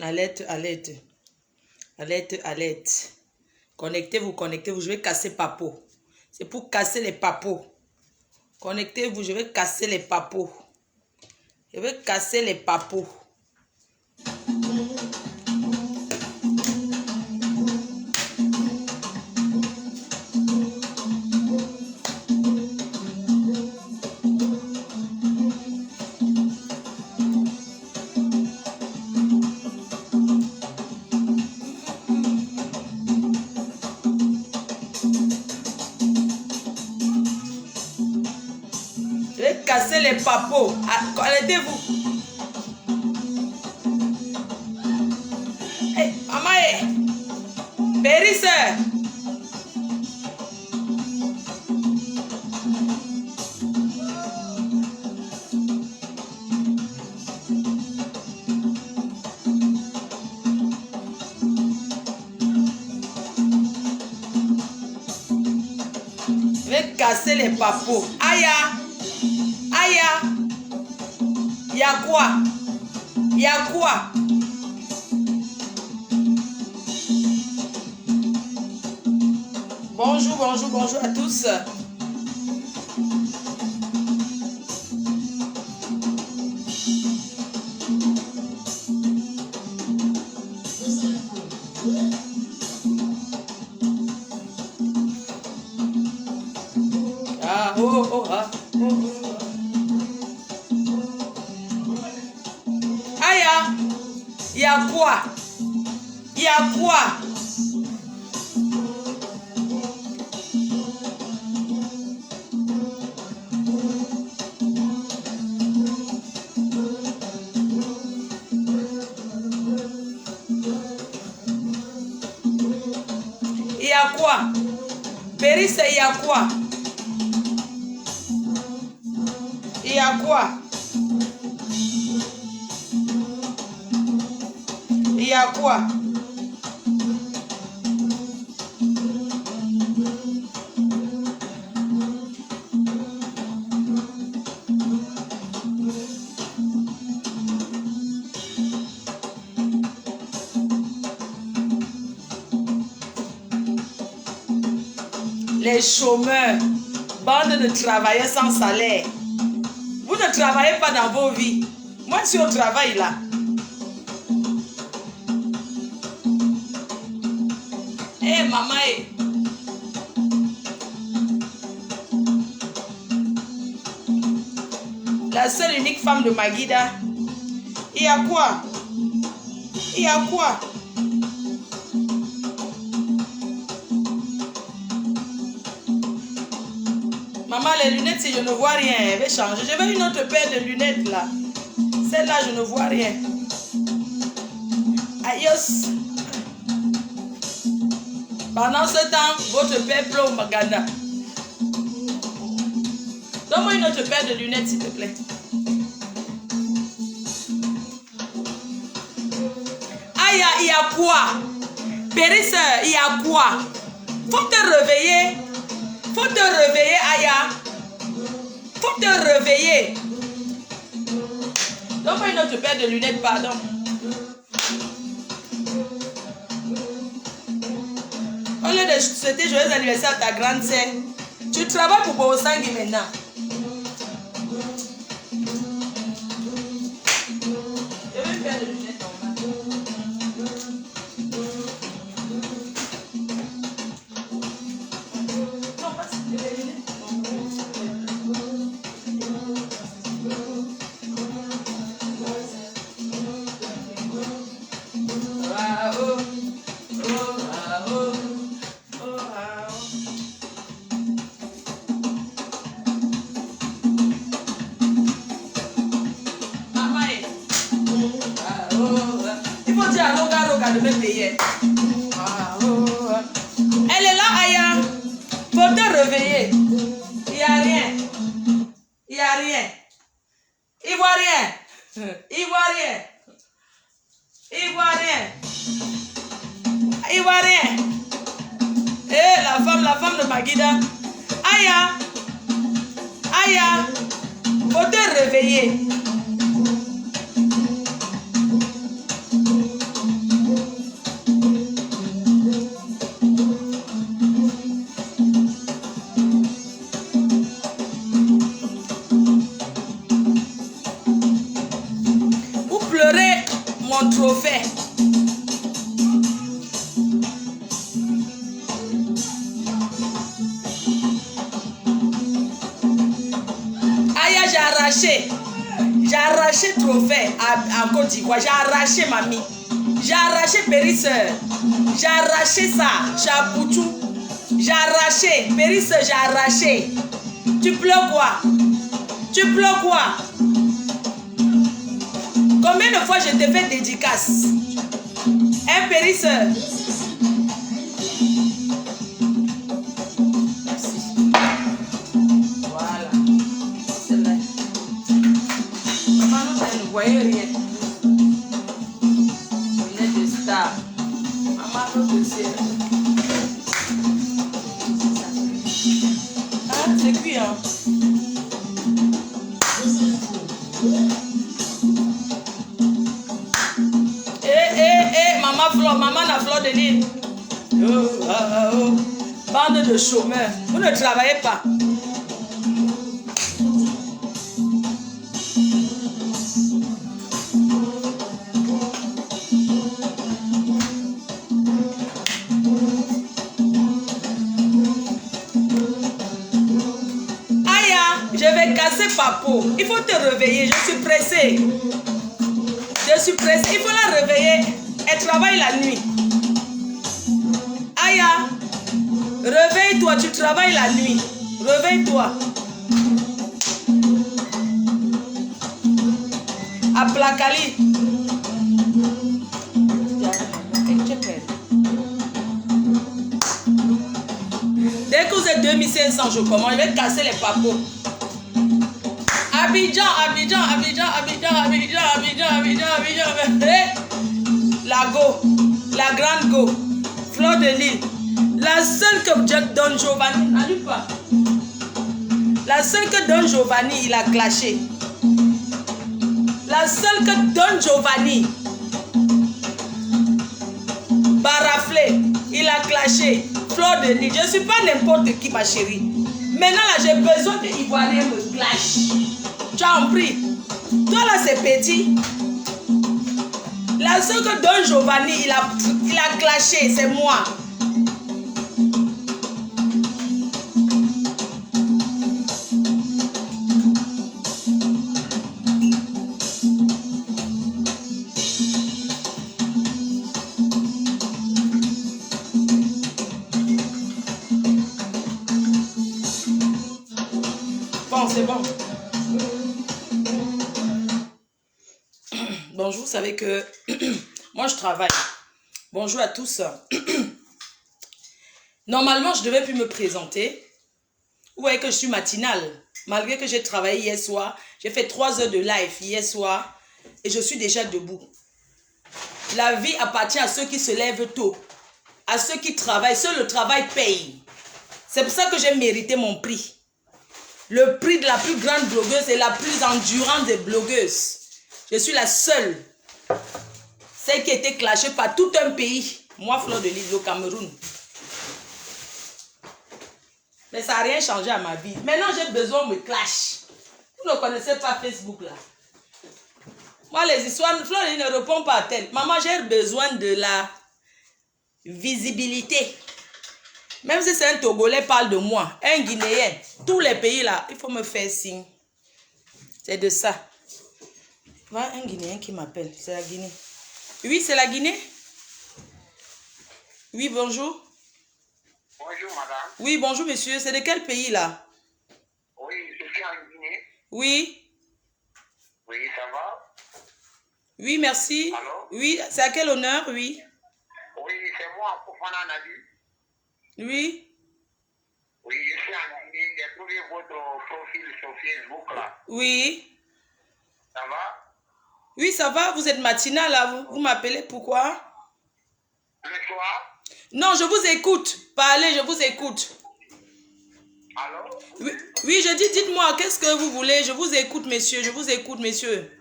Alerte, alerte. Alerte, alerte. Connectez-vous, connectez-vous. Je vais casser Papo. C'est pour casser les papos. Connectez-vous, je vais casser les papos. Je vais casser les papos. Je vais casser les papos. Connectez-vous. Hey, maman, Périsse. Je vais casser les papos. Aya. Aya. Y'a quoi? Y'a quoi? Bonjour, bonjour, bonjour à tous. Ah, oh, oh, ah, oh, oh. Aya, y'a quoi? Y'a quoi? Il y a quoi? Périsse, il y a quoi? Il y a quoi? Il y a quoi? Les chômeurs, bande de travailleurs sans salaire. Vous ne travaillez pas dans vos vies. Moi, je suis au travail là. Hé, maman, la seule unique femme de Maguida. Il y a quoi? Il y a quoi? Maman, les lunettes, si je ne vois rien, elle va changer. Je veux une autre paire de lunettes là. Celle-là, je ne vois rien. Aïos. Pendant ce temps, votre père plombe Maganda. Donne-moi une autre paire de lunettes, s'il te plaît. Aïe, il y a quoi? Périsse, il y a quoi? Faut te réveiller. Faut te réveiller, Aya. Faut te réveiller. Donne-moi une autre paire de lunettes, pardon. Au lieu de souhaiter joyeux anniversaire à ta grande sœur, tu travailles pour Bosangui maintenant. Je vais faire des lunettes normales. Non, pas des lunettes. De me payer. Elle est là, Aya. Faut te réveiller. Il n'y a rien. Il n'y a rien. Il voit rien. Il voit rien. Il voit rien. Il voit rien. Eh, la femme de Maguida. Aya. Aya. Faut te réveiller. J'ai arraché trophée en Côte d'Ivoire. J'ai arraché mamie. J'ai arraché périsseur. J'ai arraché ça. Chaboutou. J'ai arraché. Périsseur, j'ai arraché. Tu pleures quoi? Tu pleures quoi? Combien de fois je te fais dédicace? Un périsseur. Merci. Voilà. C'est vrai. Maman, vous ne voyez rien. Vous êtes des stars. Maman, vous aussi. Ah, c'est cuit, hein? Maman la fleur de l'île. Bande de chômeurs. Vous ne travaillez pas. Aya, je vais casser Papo. Il faut te réveiller. Je suis pressée. Je suis pressée. Il faut la réveiller. Elle travaille la nuit. Aya, réveille-toi, tu travailles la nuit. Réveille-toi. Aplakali. Dès que vous êtes 2500, je commence. Je vais casser les papos. Abidjan, Abidjan, Abidjan, Abidjan, Abidjan, Abidjan, Abidjan, Abidjan. La go, la grande go, Fleur de l'île. La seule que Don Giovanni, n'allume pas. La seule que Don Giovanni, il a clashé. La seule que Don Giovanni, baraflé, il a clashé. Fleur de l'île. Je ne suis pas n'importe qui, ma chérie. Maintenant, là, j'ai besoin que Ivoirien me clash. Tu as compris? Toi, là, c'est petit. La seule que Don Giovanni, il a clashé, c'est moi. Bon, c'est bon. Bonjour, vous savez que moi je travaille. Bonjour à tous. Normalement, je devais plus me présenter. Vous voyez que je suis matinale. Malgré que j'ai travaillé hier soir, j'ai fait 3 heures de live hier soir et je suis déjà debout. La vie appartient à ceux qui se lèvent tôt, à ceux qui travaillent. Seul le travail paye. C'est pour ça que j'ai mérité mon prix. Le prix de la plus grande blogueuse et la plus endurante des blogueuses. Je suis la seule. Celle qui a été clashée par tout un pays. Moi, Fleur de l'île, au Cameroun. Mais ça n'a rien changé à ma vie. Maintenant, j'ai besoin de me clash. Vous ne connaissez pas Facebook, là. Moi, les histoires, Fleur de l'île ne répond pas à tel. Maman, j'ai besoin de la visibilité. Même si c'est un Togolais parle de moi, un Guinéen, tous les pays là, il faut me faire signe. C'est de ça. Voilà un Guinéen qui m'appelle, c'est la Guinée. Oui, c'est la Guinée. Oui, bonjour. Bonjour madame. Oui, bonjour monsieur, c'est de quel pays là? Oui, je suis en Guinée. Oui. Oui, ça va? Oui, merci. Allô? Oui, c'est à quel honneur, oui. Oui, c'est moi, Fofana Nadi. Oui. Oui, je suis en Guinée. J'ai trouvé votre profil sur Facebook là. Oui. Ça va? Oui, ça va, vous êtes matinal là, vous m'appelez pourquoi? Le soir? Non, je vous écoute. Parlez, je vous écoute. Allô? Oui, oui, je dis, dites-moi, qu'est-ce que vous voulez? Je vous écoute, monsieur, je vous écoute, monsieur.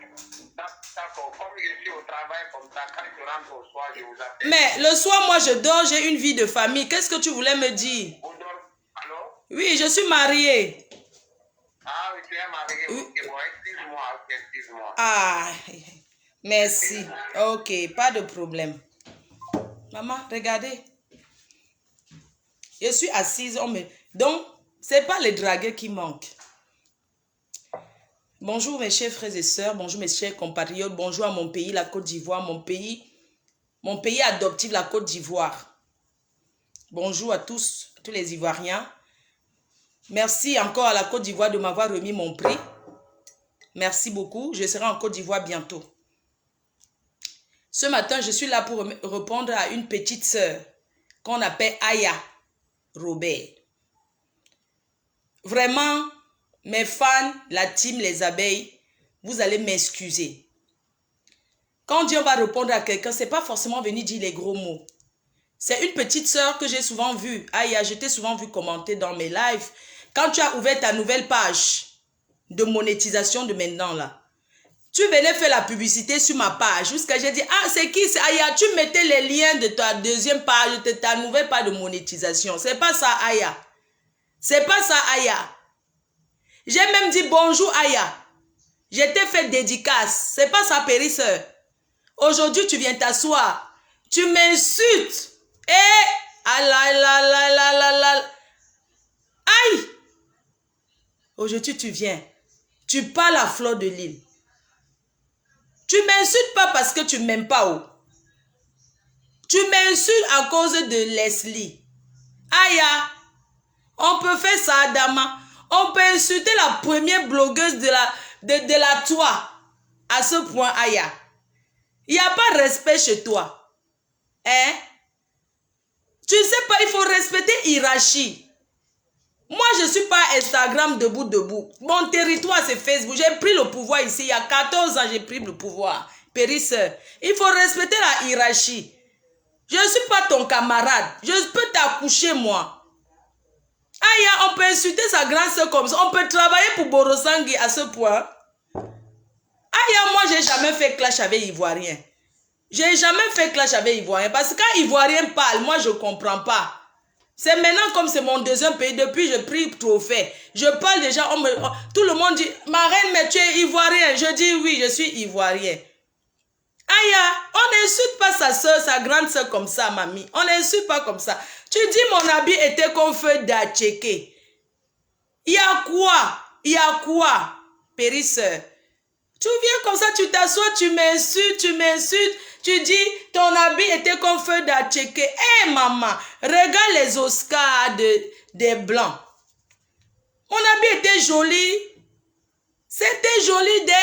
D'accord, comme je suis au travail comme ça, quand je rentre au soir, je vous appelle. Mais le soir, moi, je dors, j'ai une vie de famille. Qu'est-ce que tu voulais me dire? Vous dormez? Allô? Oui, je suis mariée. Ah oui, tu es marié. Oui. Ok, bon, excuse-moi, excuse-moi. Ah, merci. Ok, pas de problème. Maman, regardez. Je suis assise. Donc, ce n'est pas les dragueurs qui manquent. Bonjour mes chers frères et sœurs, bonjour mes chers compatriotes, bonjour à mon pays, la Côte d'Ivoire, mon pays adoptif, la Côte d'Ivoire. Bonjour à tous les Ivoiriens. Merci encore à la Côte d'Ivoire de m'avoir remis mon prix. Merci beaucoup, je serai en Côte d'Ivoire bientôt. Ce matin, je suis là pour répondre à une petite sœur qu'on appelle Aya Robert. Vraiment, mes fans, la team, les abeilles, vous allez m'excuser. Quand Dieu va répondre à quelqu'un, ce n'est pas forcément venir dire les gros mots. C'est une petite sœur que j'ai souvent vue. Aya, je t'ai souvent vu commenter dans mes lives. Quand tu as ouvert ta nouvelle page de monétisation de maintenant là, tu venais faire la publicité sur ma page. Jusqu'à j'ai dit, ah c'est qui? C'est Aya. Tu mettais les liens de ta deuxième page, de ta nouvelle page de monétisation. C'est pas ça Aya. C'est pas ça Aya. J'ai même dit bonjour Aya. Je t'ai fait dédicace. C'est pas ça périsseur. Aujourd'hui tu viens t'asseoir. Tu m'insultes. Aïe. Aujourd'hui tu viens. Tu parles à fleur de l'île. Tu m'insultes pas parce que tu m'aimes pas. Oh. Tu m'insultes à cause de Leslie. Aya. On peut faire ça Adama. On peut insulter la première blogueuse de la toi. À ce point, Aya. Il n'y a pas de respect chez toi. Hein? Tu sais pas, il faut respecter hiérarchie. Moi, je ne suis pas Instagram debout. Mon territoire, c'est Facebook. J'ai pris le pouvoir ici. Il y a 14 ans, j'ai pris le pouvoir. Périsseur. Il faut respecter la hiérarchie. Je ne suis pas ton camarade. Je peux t'accoucher, moi. Aya, on peut insulter sa grande soeur comme ça. On peut travailler pour Borosangui à ce point. Aya, moi, j'ai jamais fait clash avec Ivoirien. J'ai jamais fait clash avec Ivoirien. Parce que quand Ivoirien parle, moi, je ne comprends pas. C'est maintenant comme c'est mon deuxième pays. Depuis, je prie trophée. Je parle déjà. Tout le monde dit, ma reine, mais tu es Ivoirien. Je dis oui, je suis Ivoirien. Aya, on n'insulte pas sa soeur, sa grande soeur comme ça, mamie. On n'insulte pas comme ça. Tu dis mon habit était comme feu d'Atchéké. Il y a quoi? Il y a quoi? Périsseur. Tu viens comme ça, tu t'assois, tu m'insultes. Tu dis ton habit était comme feu d'Atchéké. Hé maman, regarde les Oscars des Blancs. Mon habit était joli. C'était joli des...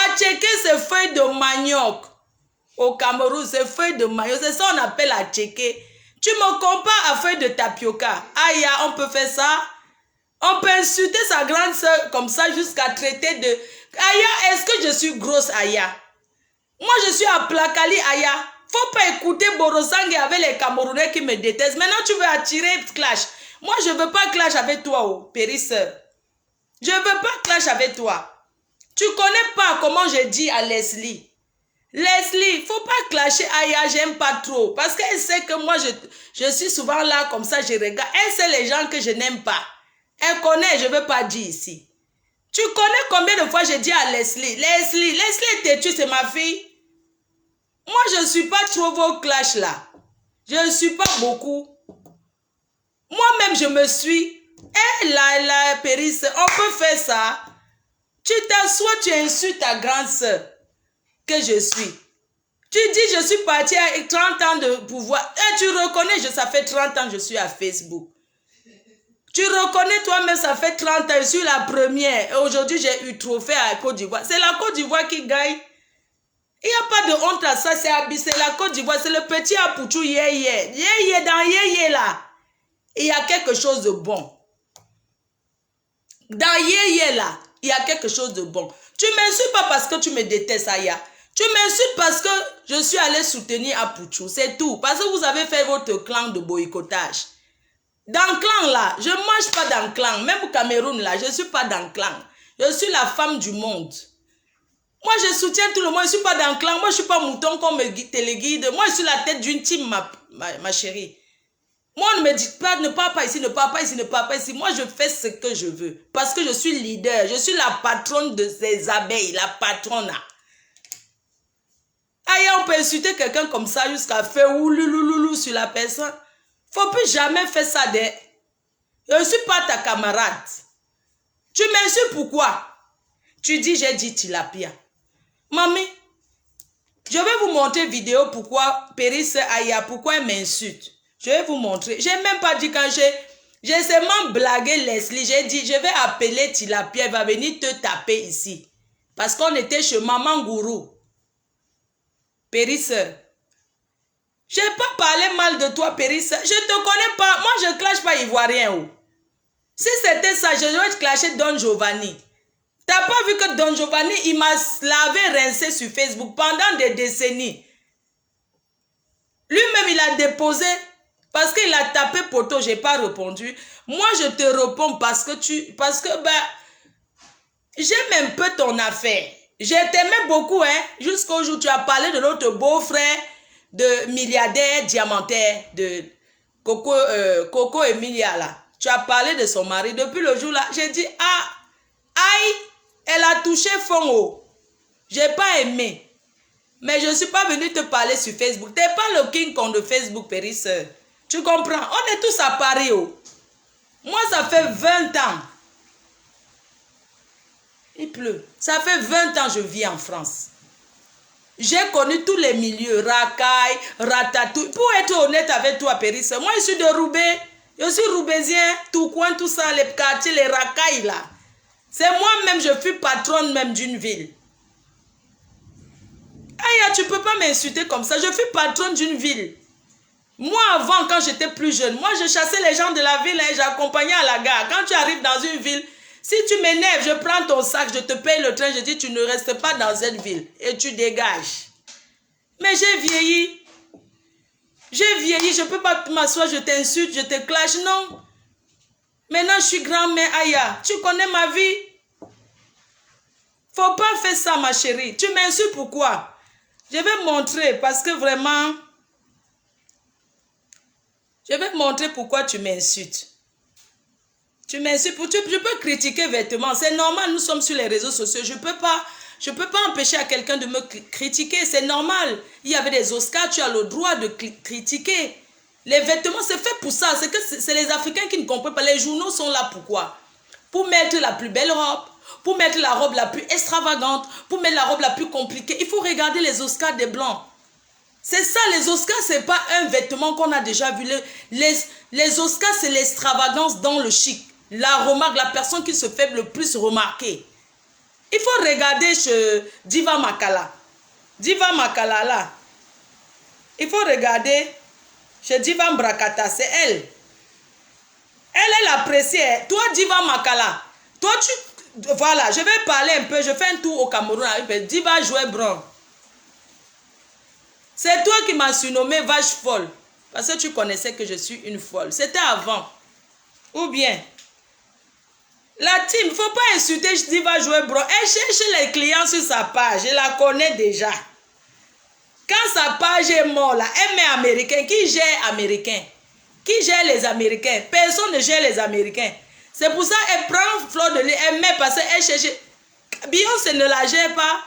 Atchéké, c'est feuille de manioc. Au Cameroun, c'est feuille de manioc. C'est ça qu'on appelle atchéké. Tu me compares à feuille de tapioca. Aya, on peut faire ça. On peut insulter sa grande soeur comme ça jusqu'à traiter de... Aya, est-ce que je suis grosse, Aya? Moi, je suis à Plakali, Aya. Faut pas écouter Borosangui avec les Camerounais qui me détestent. Maintenant, tu veux attirer clash. Moi, je veux pas clash avec toi, oh, périsseur. Je veux pas clash avec toi. Tu connais pas comment je dis à Leslie. Leslie, faut pas clasher Aya, j'aime pas trop. Parce qu'elle sait que moi, je suis souvent là comme ça, je regarde. Elle sait les gens que je n'aime pas. Elle connaît, je veux pas dire ici. Tu connais combien de fois je dis à Leslie, Leslie est têtue, c'est ma fille. Moi, je ne suis pas trop vos clashs là. Je ne suis pas beaucoup. Moi-même, je me suis. La périsse, on peut faire ça. Tu t'assois, tu insultes ta grande soeur que je suis. Tu dis, je suis partie avec 30 ans de pouvoir. Et tu reconnais, ça fait 30 ans que je suis à Facebook. Tu reconnais toi-même, ça fait 30 ans, je suis la première. Et aujourd'hui, j'ai eu trophée à la Côte d'Ivoire. C'est la Côte d'Ivoire qui gagne. Il n'y a pas de honte à ça, c'est la Côte d'Ivoire. C'est le petit Apouchou yé. Dans yé là, il y a quelque chose de bon. Dans yé là, il y a quelque chose de bon. Tu ne m'insultes pas parce que tu me détestes, Aya. Tu m'insultes parce que je suis allé soutenir Apouchou. C'est tout. Parce que vous avez fait votre clan de boycottage. Dans le clan là, je ne mange pas dans le clan. Même au Cameroun là, je ne suis pas dans le clan. Je suis la femme du monde. Moi, je soutiens tout le monde. Je ne suis pas dans le clan. Moi, je ne suis pas mouton qu'on me téléguide. Moi, je suis la tête d'une team, ma chérie. Moi, on ne me dit pas, ne pars pas ici, ne pars pas ici, ne pars pas ici. Moi, je fais ce que je veux. Parce que je suis leader. Je suis la patronne de ces abeilles. La patronne. Aïe, on peut insulter quelqu'un comme ça jusqu'à faire ouloulouloulou sur la personne. Faut plus jamais faire ça. Je ne suis pas ta camarade. Tu m'insultes pourquoi? Tu dis, j'ai dit tilapia. Mamie, je vais vous montrer vidéo pourquoi Péris Aya, pourquoi elle m'insulte. Je vais vous montrer. J'ai même pas dit quand j'ai seulement blagué Leslie. J'ai dit, je vais appeler tilapia, elle va venir te taper ici. Parce qu'on était chez Maman Gourou. Péris. Je n'ai pas parlé mal de toi, Péris. Je ne te connais pas. Moi, je ne clash pas Ivoirien. Oh. Si c'était ça, je devrais clasher Don Giovanni. Tu n'as pas vu que Don Giovanni, il m'a lavé, rincé sur Facebook pendant des décennies. Lui-même, il a déposé parce qu'il a tapé poteau, je n'ai pas répondu. Moi, je te réponds parce que j'aime un peu ton affaire. Je t'aimais beaucoup, hein, jusqu'au jour où tu as parlé de notre beau-frère, de milliardaire diamantaire, de Coco Emilia, là. Tu as parlé de son mari. Depuis le jour là, j'ai dit, ah, aïe, elle a touché fond haut. J'ai pas aimé. Mais je ne suis pas venue te parler sur Facebook. Tu n'es pas le King Kong de Facebook, Péris. Tu comprends? On est tous à Paris. Oh. Moi, ça fait 20 ans. Il pleut. Ça fait 20 ans que je vis en France. J'ai connu tous les milieux. Racaille, Ratatouille. Pour être honnête avec toi, Péris, moi, je suis de Roubaix. Je suis roubaisien, tout coin, tout ça, les quartiers, les racailles là. C'est moi-même, je suis patronne même d'une ville. Aïe, tu ne peux pas m'insulter comme ça. Je suis patronne d'une ville. Moi, avant, quand j'étais plus jeune, moi, je chassais les gens de la ville et j'accompagnais à la gare. Quand tu arrives dans une ville, si tu m'énerves, je prends ton sac, je te paye le train, je dis, tu ne restes pas dans cette ville et tu dégages. Mais j'ai vieilli. J'ai vieilli, je ne peux pas m'asseoir, je t'insulte, je te clash, non. Maintenant, je suis grand-mère, Aya. Tu connais ma vie. Faut pas faire ça, ma chérie. Tu m'insultes pourquoi? Je vais montrer, parce que vraiment... Je vais montrer pourquoi tu m'insultes. Tu m'insultes, je peux critiquer vêtements. C'est normal, nous sommes sur les réseaux sociaux. Je peux pas empêcher à quelqu'un de me critiquer. C'est normal. Il y avait des Oscars, tu as le droit de critiquer. Les vêtements, c'est fait pour ça. C'est les Africains qui ne comprennent pas. Les journaux sont là pourquoi? Pour mettre la plus belle robe, pour mettre la robe la plus extravagante, pour mettre la robe la plus compliquée. Il faut regarder les Oscars des Blancs. C'est ça, les Oscars, c'est pas un vêtement qu'on a déjà vu. Les Oscars, c'est l'extravagance dans le chic. La remarque, la personne qui se fait le plus remarquer. Il faut regarder chez Diva Makala. Diva Makala, là. Il faut regarder chez Diva Mbrakata, c'est elle. Elle appréciée. Toi, Diva Makala, toi, voilà, je vais parler un peu, je fais un tour au Cameroun avec Diva Jouet Brun. C'est toi qui m'as surnommé vache folle. Parce que tu connaissais que je suis une folle. C'était avant. Ou bien, la team, il ne faut pas insulter Diva Jouet Brun. Elle cherche les clients sur sa page. Je la connais déjà. Quand sa page est morte, là, elle met américain. Qui gère américain? Qui gère les Américains? Personne ne gère les Américains. C'est pour ça qu'elle prend fleur de lait, elle met parce qu'elle cherche. Beyoncé ne la gère pas.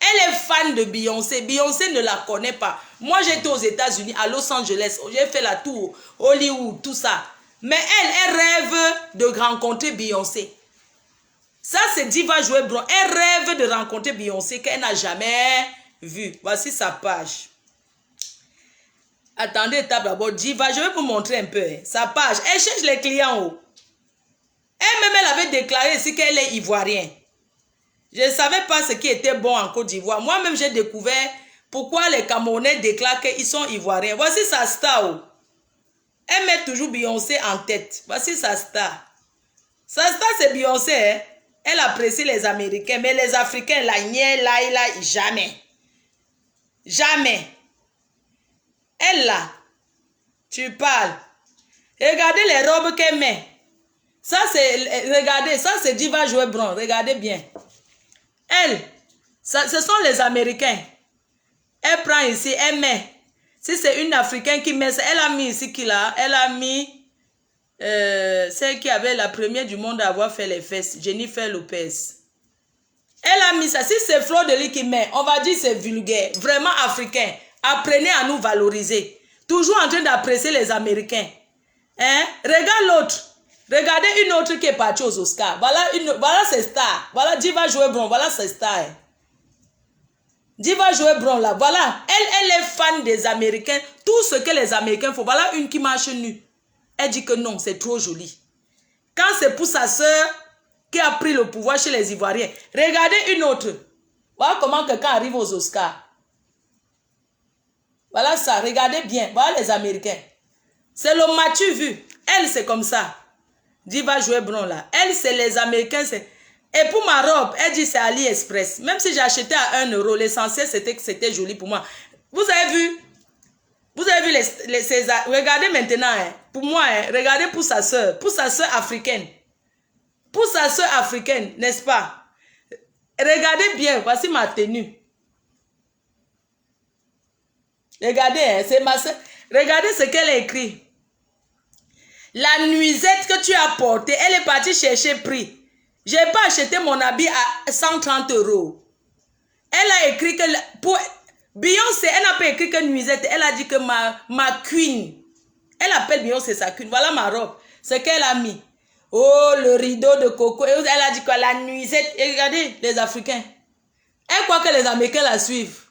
Elle est fan de Beyoncé. Beyoncé ne la connaît pas. Moi, j'étais aux États-Unis, à Los Angeles. J'ai fait la tour, Hollywood, tout ça. Mais elle rêve de rencontrer Beyoncé. Ça, c'est Diva Jouet Brun. Elle rêve de rencontrer Beyoncé qu'elle n'a jamais vu. Voici sa page. Attendez, d'abord, Diva, je vais vous montrer un peu. Sa page. Elle cherche les clients. Oh. Elle-même, elle avait déclaré ici qu'elle est ivoirienne. Je ne savais pas ce qui était bon en Côte d'Ivoire. Moi-même, j'ai découvert pourquoi les Camerounais déclarent qu'ils sont ivoiriens. Voici sa star. Oh. Elle met toujours Beyoncé en tête. Voici sa star. Sa star, c'est Beyoncé. Hein? Elle apprécie les Américains. Mais les Africains, jamais. Jamais. Elle, là, tu parles. Regardez les robes qu'elle met. Ça, c'est, regardez, ça, c'est Diva Jouet Brun. Regardez bien. Elle, ça, ce sont les Américains. Elle prend ici, elle met. Si c'est une Africaine qui met ça, elle a mis ici qui là, elle a mis celle qui avait la première du monde à avoir fait les fesses, Jennifer Lopez. Elle a mis ça. Si c'est Fleur de Lis qui met, on va dire c'est vulgaire, vraiment africain. Apprenez à nous valoriser. Toujours en train d'apprécier les Américains. Hein? Regarde l'autre. Regardez une autre qui est partie aux Oscars. Voilà ses stars. Voilà Diva Joël Bron. Voilà ses stars. Diva Joël Bron là. Voilà. Elle est fan des Américains. Tout ce que les Américains font. Voilà une qui marche nue. Elle dit que non, c'est trop joli. Quand c'est pour sa soeur qui a pris le pouvoir chez les Ivoiriens. Regardez une autre. Voilà comment quelqu'un arrive aux Oscars. Voilà ça. Regardez bien. Voilà les Américains. C'est le Mathieu vu. Elle, c'est comme ça. Diva Joël Bron là. Elle, c'est les Américains. Et pour ma robe, elle dit c'est AliExpress. Même si j'ai acheté à 1 euro, l'essentiel c'était que c'était joli pour moi. Vous avez vu? Vous avez vu regardez maintenant, hein, pour moi, hein, regardez pour sa soeur africaine. Pour sa soeur africaine, n'est-ce pas? Regardez bien, voici ma tenue. Regardez, hein, c'est ma soeur. Regardez ce qu'elle a écrit. La nuisette que tu as portée, elle est partie chercher prix. Je n'ai pas acheté mon habit à 130 euros. Elle a écrit que... Pour Beyoncé, elle n'a pas écrit que nuisette. Elle a dit que ma queen. Elle appelle Beyoncé sa queen. Voilà ma robe. Ce qu'elle a mis. Oh, le rideau de coco. Et elle a dit quoi? La nuisette. Et regardez, les Africains. Elle croit que les Américains la suivent.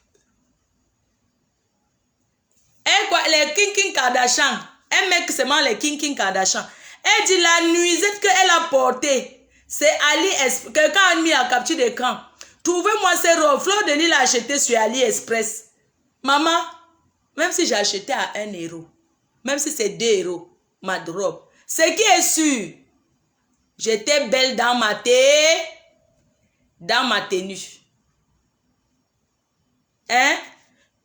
Elle croit les Kim Kardashian. Elle met que seulement les Kim Kardashian. Elle dit la nuisette qu'elle a portée. C'est AliExpress. Quelqu'un a mis en capture d'écran. Trouvez-moi ces robes. Fleur de Lille a acheté sur AliExpress. Maman, même si j'ai acheté à 1 euro, même si c'est 2 euros, ma robe, ce qui est sûr, j'étais belle dans ma tenue. Hein?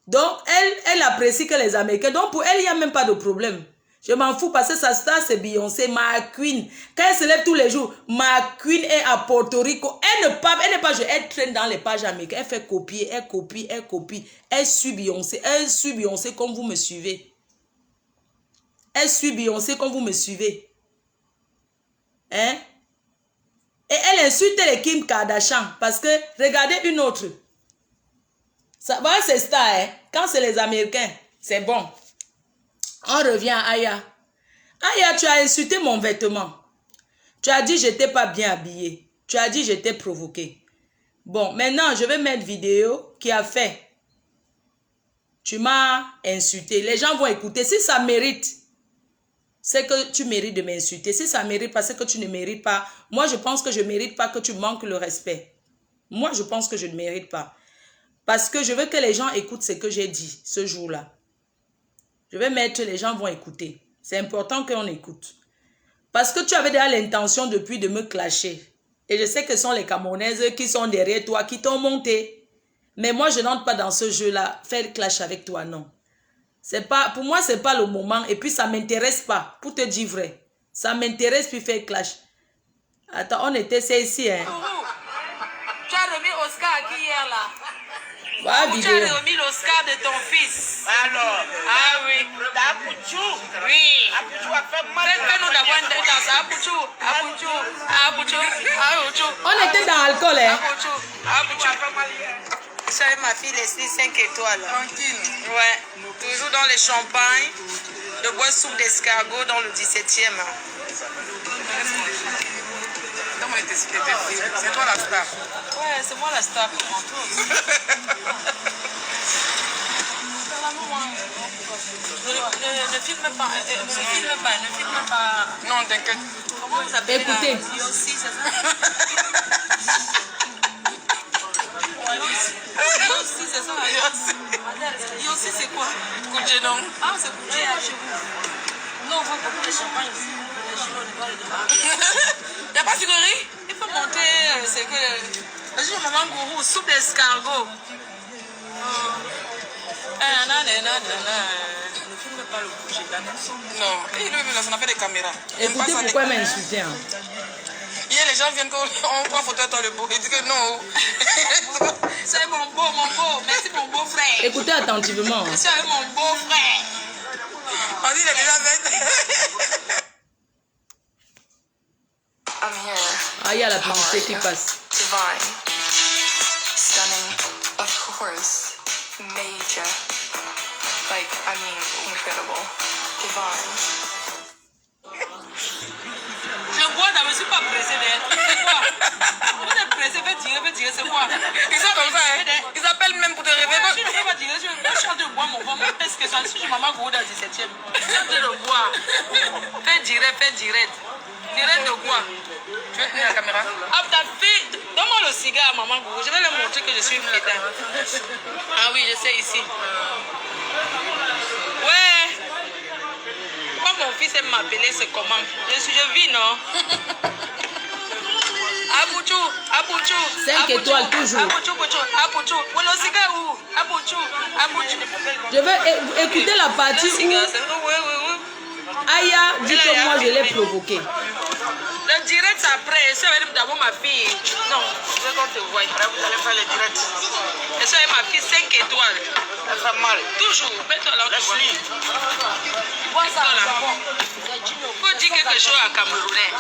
Donc, elle apprécie que les Américains. Donc, pour elle, il n'y a même pas de problème. Je m'en fous parce que sa star, c'est Beyoncé, ma queen. Quand elle se lève tous les jours, ma queen est à Porto Rico. Elle n'est pas, elle traîne dans les pages américaines. Elle fait copier, elle copie, elle copie. Elle suit Beyoncé comme vous me suivez. Elle suit Beyoncé comme vous me suivez. Hein? Et elle insulte les Kim Kardashian parce que, regardez une autre. Ça, voilà, c'est ça, hein? Quand c'est les Américains, c'est bon. On revient à Aya. Aya, tu as insulté mon vêtement. Tu as dit que je n'étais pas bien habillée. Tu as dit que j'étais provoquée. Bon, maintenant, je vais mettre vidéo qui a fait. Tu m'as insulté. Les gens vont écouter. Si ça mérite, c'est que tu mérites de m'insulter. Si ça mérite pas, c'est que tu ne mérites pas. Moi, je pense que je ne mérite pas que tu manques le respect. Moi, je pense que je ne mérite pas. Parce que je veux que les gens écoutent ce que j'ai dit ce jour-là. Je vais mettre, les gens vont écouter. C'est important qu'on écoute. Parce que tu avais déjà l'intention depuis de me clasher. Et je sais que ce sont les Camerounaises qui sont derrière toi, qui t'ont monté. Mais moi, je n'entre pas dans ce jeu-là. Faire le clash avec toi, non. Pour moi, ce n'est pas le moment. Et puis, ça ne m'intéresse pas. Pour te dire vrai. Ça m'intéresse puis faire le clash. Attends, on était ici, hein. Tu as remis Oscar à qui hier, là? Voilà, Tu vidéo. as remis l'Oscar de ton fils. Alors, Ah oui. Apuchou. Oui. Apuchou a fait mal. Fais-nous d'avoir une danse. Apuchou. Apuchou. Apuchou. Apuchou. On était dans l'alcool, hein. Apuchou. Apuchou. Je suis avec ma fille Leslie 5 étoiles. Tranquille. Ouais. Toujours dans les champagnes. Je bois soupe d'escargot dans le 17e. C'est toi la star. Ouais, c'est moi la star. Ne filme pas. Ne filme pas. Non, t'inquiète. Comment vous appelez? Écoutez. Yossi, c'est ça? Yossi, c'est ça? Yossi, c'est quoi? Koudje, non? Ah, c'est Koudje chez vous. Non, on va pas pour les champagnes ici. Il n'y a pas de riz? Il faut monter, c'est que... Je maman gourou, soupe d'escargot. Ne filme pas le bouger, Non. Et lui, on a fait des caméras. Écoutez pourquoi m'insulter, hein. Hier, les gens viennent qu'on prend photo dans le beau. Ils disent que non. c'est mon beau. Merci mon beau frère. Écoutez attentivement. Je suis avec mon beau frère. On dit qu'il est déjà fait. I'm here. Ah, il y a la publicité qui passe. Divine. Stunning. Of course. Major. Like, I mean, incredible. Divine. dire, c'est quoi? Ils sont comme ça, hein. Ils appellent même pour te réveiller. Je ne peux pas dire, je suis en train de boire mon vin. Est-ce que je suis maman gros dans le 17e? Je suis en train de boire. Fais direct, fais direct. Direct de quoi? Tu veux tenir la caméra? Ah, ta fille, donne-moi le cigare à maman gros. Je vais leur montrer que je suis une crétin. Ah oui, je sais ici. Ouais. Pourquoi mon fils aime m'appeler, c'est comment? Je vis, non? Abouchou, Abouchou. 5 étoiles toujours. Abouchou. Le cigare où? Abouchou. Je vais écouter la partie où Aya dit que moi je l'ai provoqué. Le direct après, ça va être d'abord ma fille. Non, je veux qu'on te voie. Vous allez faire le direct. Et ça est ma fille 5 étoiles. Elle va mal. Toujours. Mets-toi là. Leslie. Faut dire quelque chose à Camerounais.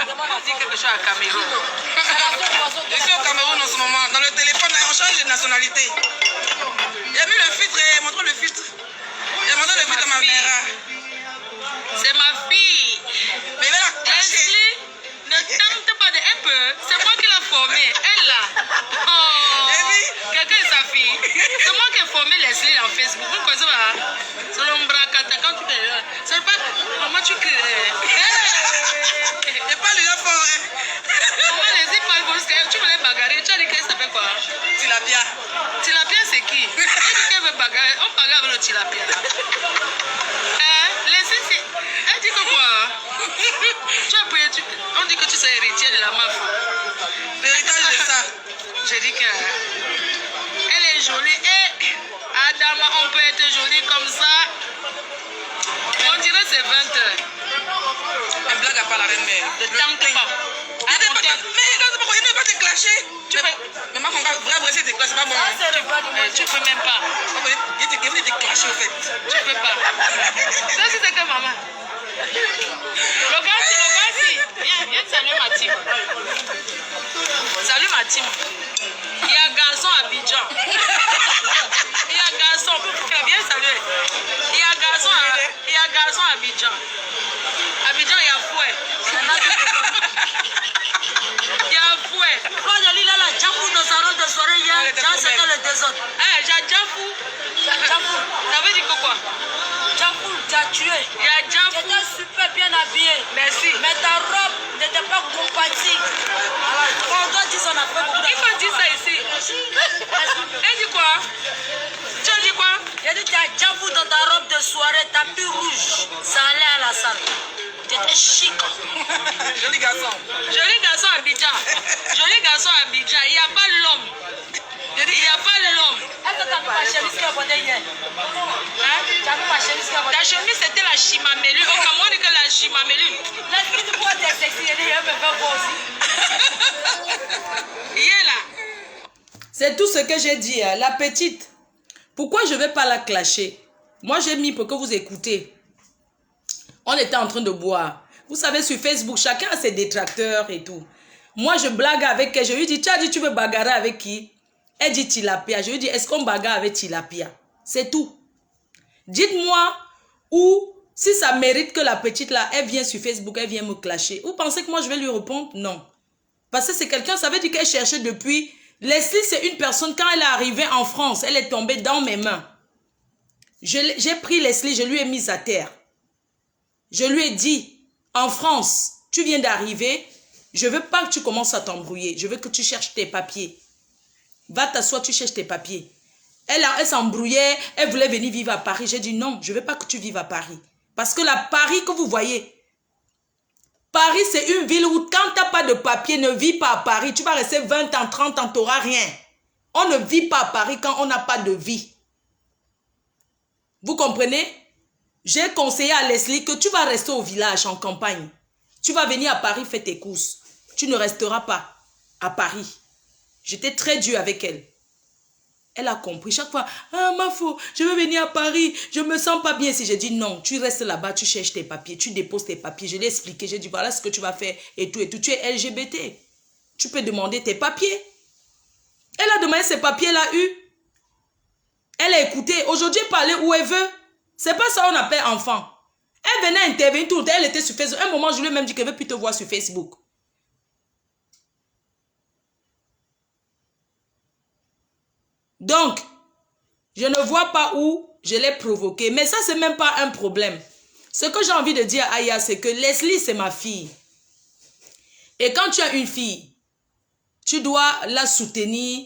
Faut dire quelque chose à Cameroun. Je suis au Cameroun en ce moment. Dans le téléphone, on change de nationalité. Il a mis le filtre, montre le filtre. Il a montré le filtre à ma mère. C'est ma fille. Mais Leslie, ne tente pas de un peu. C'est moi qui l'ai formée. Elle là. Oh. Quelqu'un est sa fille. C'est moi qui ai formé Leslie en Facebook. Vous connaissez pas? C'est l'ombracata quand tu fais. C'est pas. Maman, tu cries. Et pas lui fort. Maman, Leslie parle parce que tu veux les bagarrer. Tu as dit qu'elle s'appelle quoi? Tilapia. Tilapia, c'est qui? Elle dit qu'elle veut bagarrer. On bagarre avec le tilapia. Leslie, c'est. Elle dit que quoi? Tu as payé, on dit que tu es héritier de la mafia. L'héritage de ça. Je dis que elle est jolie. Et Adama, on peut être jolie comme ça. On dirait que c'est 20 heures. Elle blague à pas la reine mère. Ne tente pas. Mais regarde pourquoi il ne va pas te clasher. Mais ma femme, vrai, c'est pas bon. Tu peux même pas. Il veut te clasher au fait. Tu peux pas. Ça, c'est que maman. Regarde, viens saluer ma team. Salut ma team. Il y a un garçon à Abidjan. Il y a un garçon, viens saluer. Il y a un garçon à Abidjan. Abidjan, il y a fouet. Il y a fouet. Quand il a la Djafou dans sa robe de soirée hier, c'était le désordre. J'ai Djafou. Ça veut dire quoi? Djafou, tu as tué. Il y a Djafou. Tu étais super bien habillé. Merci. Mais ta robe n'était pas compatible. On doit dire son affaire. Il faut dire ça ici. Elle dit quoi? Tu as dit quoi? J'ai dit, tu as Djafou dans ta robe de soirée, tapis rouge. Ça allait à la salle. Tu étais chic. Joli garçon. Joli garçon à Abidjan. Joli garçon à Abidjan. Il n'y a pas l'homme. Il n'y a pas l'homme. Est-ce que tu as vu ma chemise qui a bordé hier? Hein? Tu as vu ma chemise qui a bordé? Ta chemise, c'était la chimamelu. Au Cameroun, on dit que la chimamelu. Laisse-moi te voir tes sexy. Il me fait voir aussi. Il est là. C'est tout ce que j'ai dit. La petite. Pourquoi je ne vais pas la clasher? Moi, j'ai mis pour que vous écoutez. On était en train de boire. Vous savez, sur Facebook, chacun a ses détracteurs et tout. Moi, je blague avec elle. Je lui dis, tu as dit, tu veux bagarrer avec qui? Elle dit tilapia. Je lui dis, est-ce qu'on bagarre avec tilapia? C'est tout. Dites-moi où, si ça mérite que la petite là, elle vient sur Facebook, elle vient me clasher. Vous pensez que moi, je vais lui répondre? Non. Parce que c'est quelqu'un, ça veut dire qu'elle cherchait depuis. Leslie, c'est une personne, quand elle est arrivée en France, elle est tombée dans mes mains. J'ai pris Leslie, je lui ai mise à terre. Je lui ai dit, en France, tu viens d'arriver, je veux pas que tu commences à t'embrouiller. Je veux que tu cherches tes papiers. Va t'asseoir, tu cherches tes papiers. Elle s'embrouillait, elle voulait venir vivre à Paris. J'ai dit non, je veux pas que tu vives à Paris. Parce que la Paris que vous voyez, Paris c'est une ville où quand tu n'as pas de papier, ne vis pas à Paris. Tu vas rester 20 ans, 30 ans, tu n'auras rien. On ne vit pas à Paris quand on n'a pas de vie. Vous comprenez? J'ai conseillé à Leslie que tu vas rester au village, en campagne. Tu vas venir à Paris faire tes courses. Tu ne resteras pas à Paris. J'étais très dure avec elle. Elle a compris. Chaque fois, ah, ma faux, je veux venir à Paris. Je me sens pas bien. Si j'ai dit non, tu restes là-bas, tu cherches tes papiers, tu déposes tes papiers. Je l'ai expliqué. J'ai dit, voilà ce que tu vas faire et tout et tout. Tu es LGBT. Tu peux demander tes papiers. Elle a demandé ses papiers, elle a eu. Elle a écouté. Aujourd'hui, elle parlait où elle veut. C'est pas ça qu'on appelle enfant. Elle venait intervenir tout le temps. Elle était sur Facebook. À un moment, je lui ai même dit qu'elle ne veut plus te voir sur Facebook. Donc, je ne vois pas où je l'ai provoqué. Mais ça, c'est même pas un problème. Ce que j'ai envie de dire à Aya, c'est que Leslie, c'est ma fille. Et quand tu as une fille, tu dois la soutenir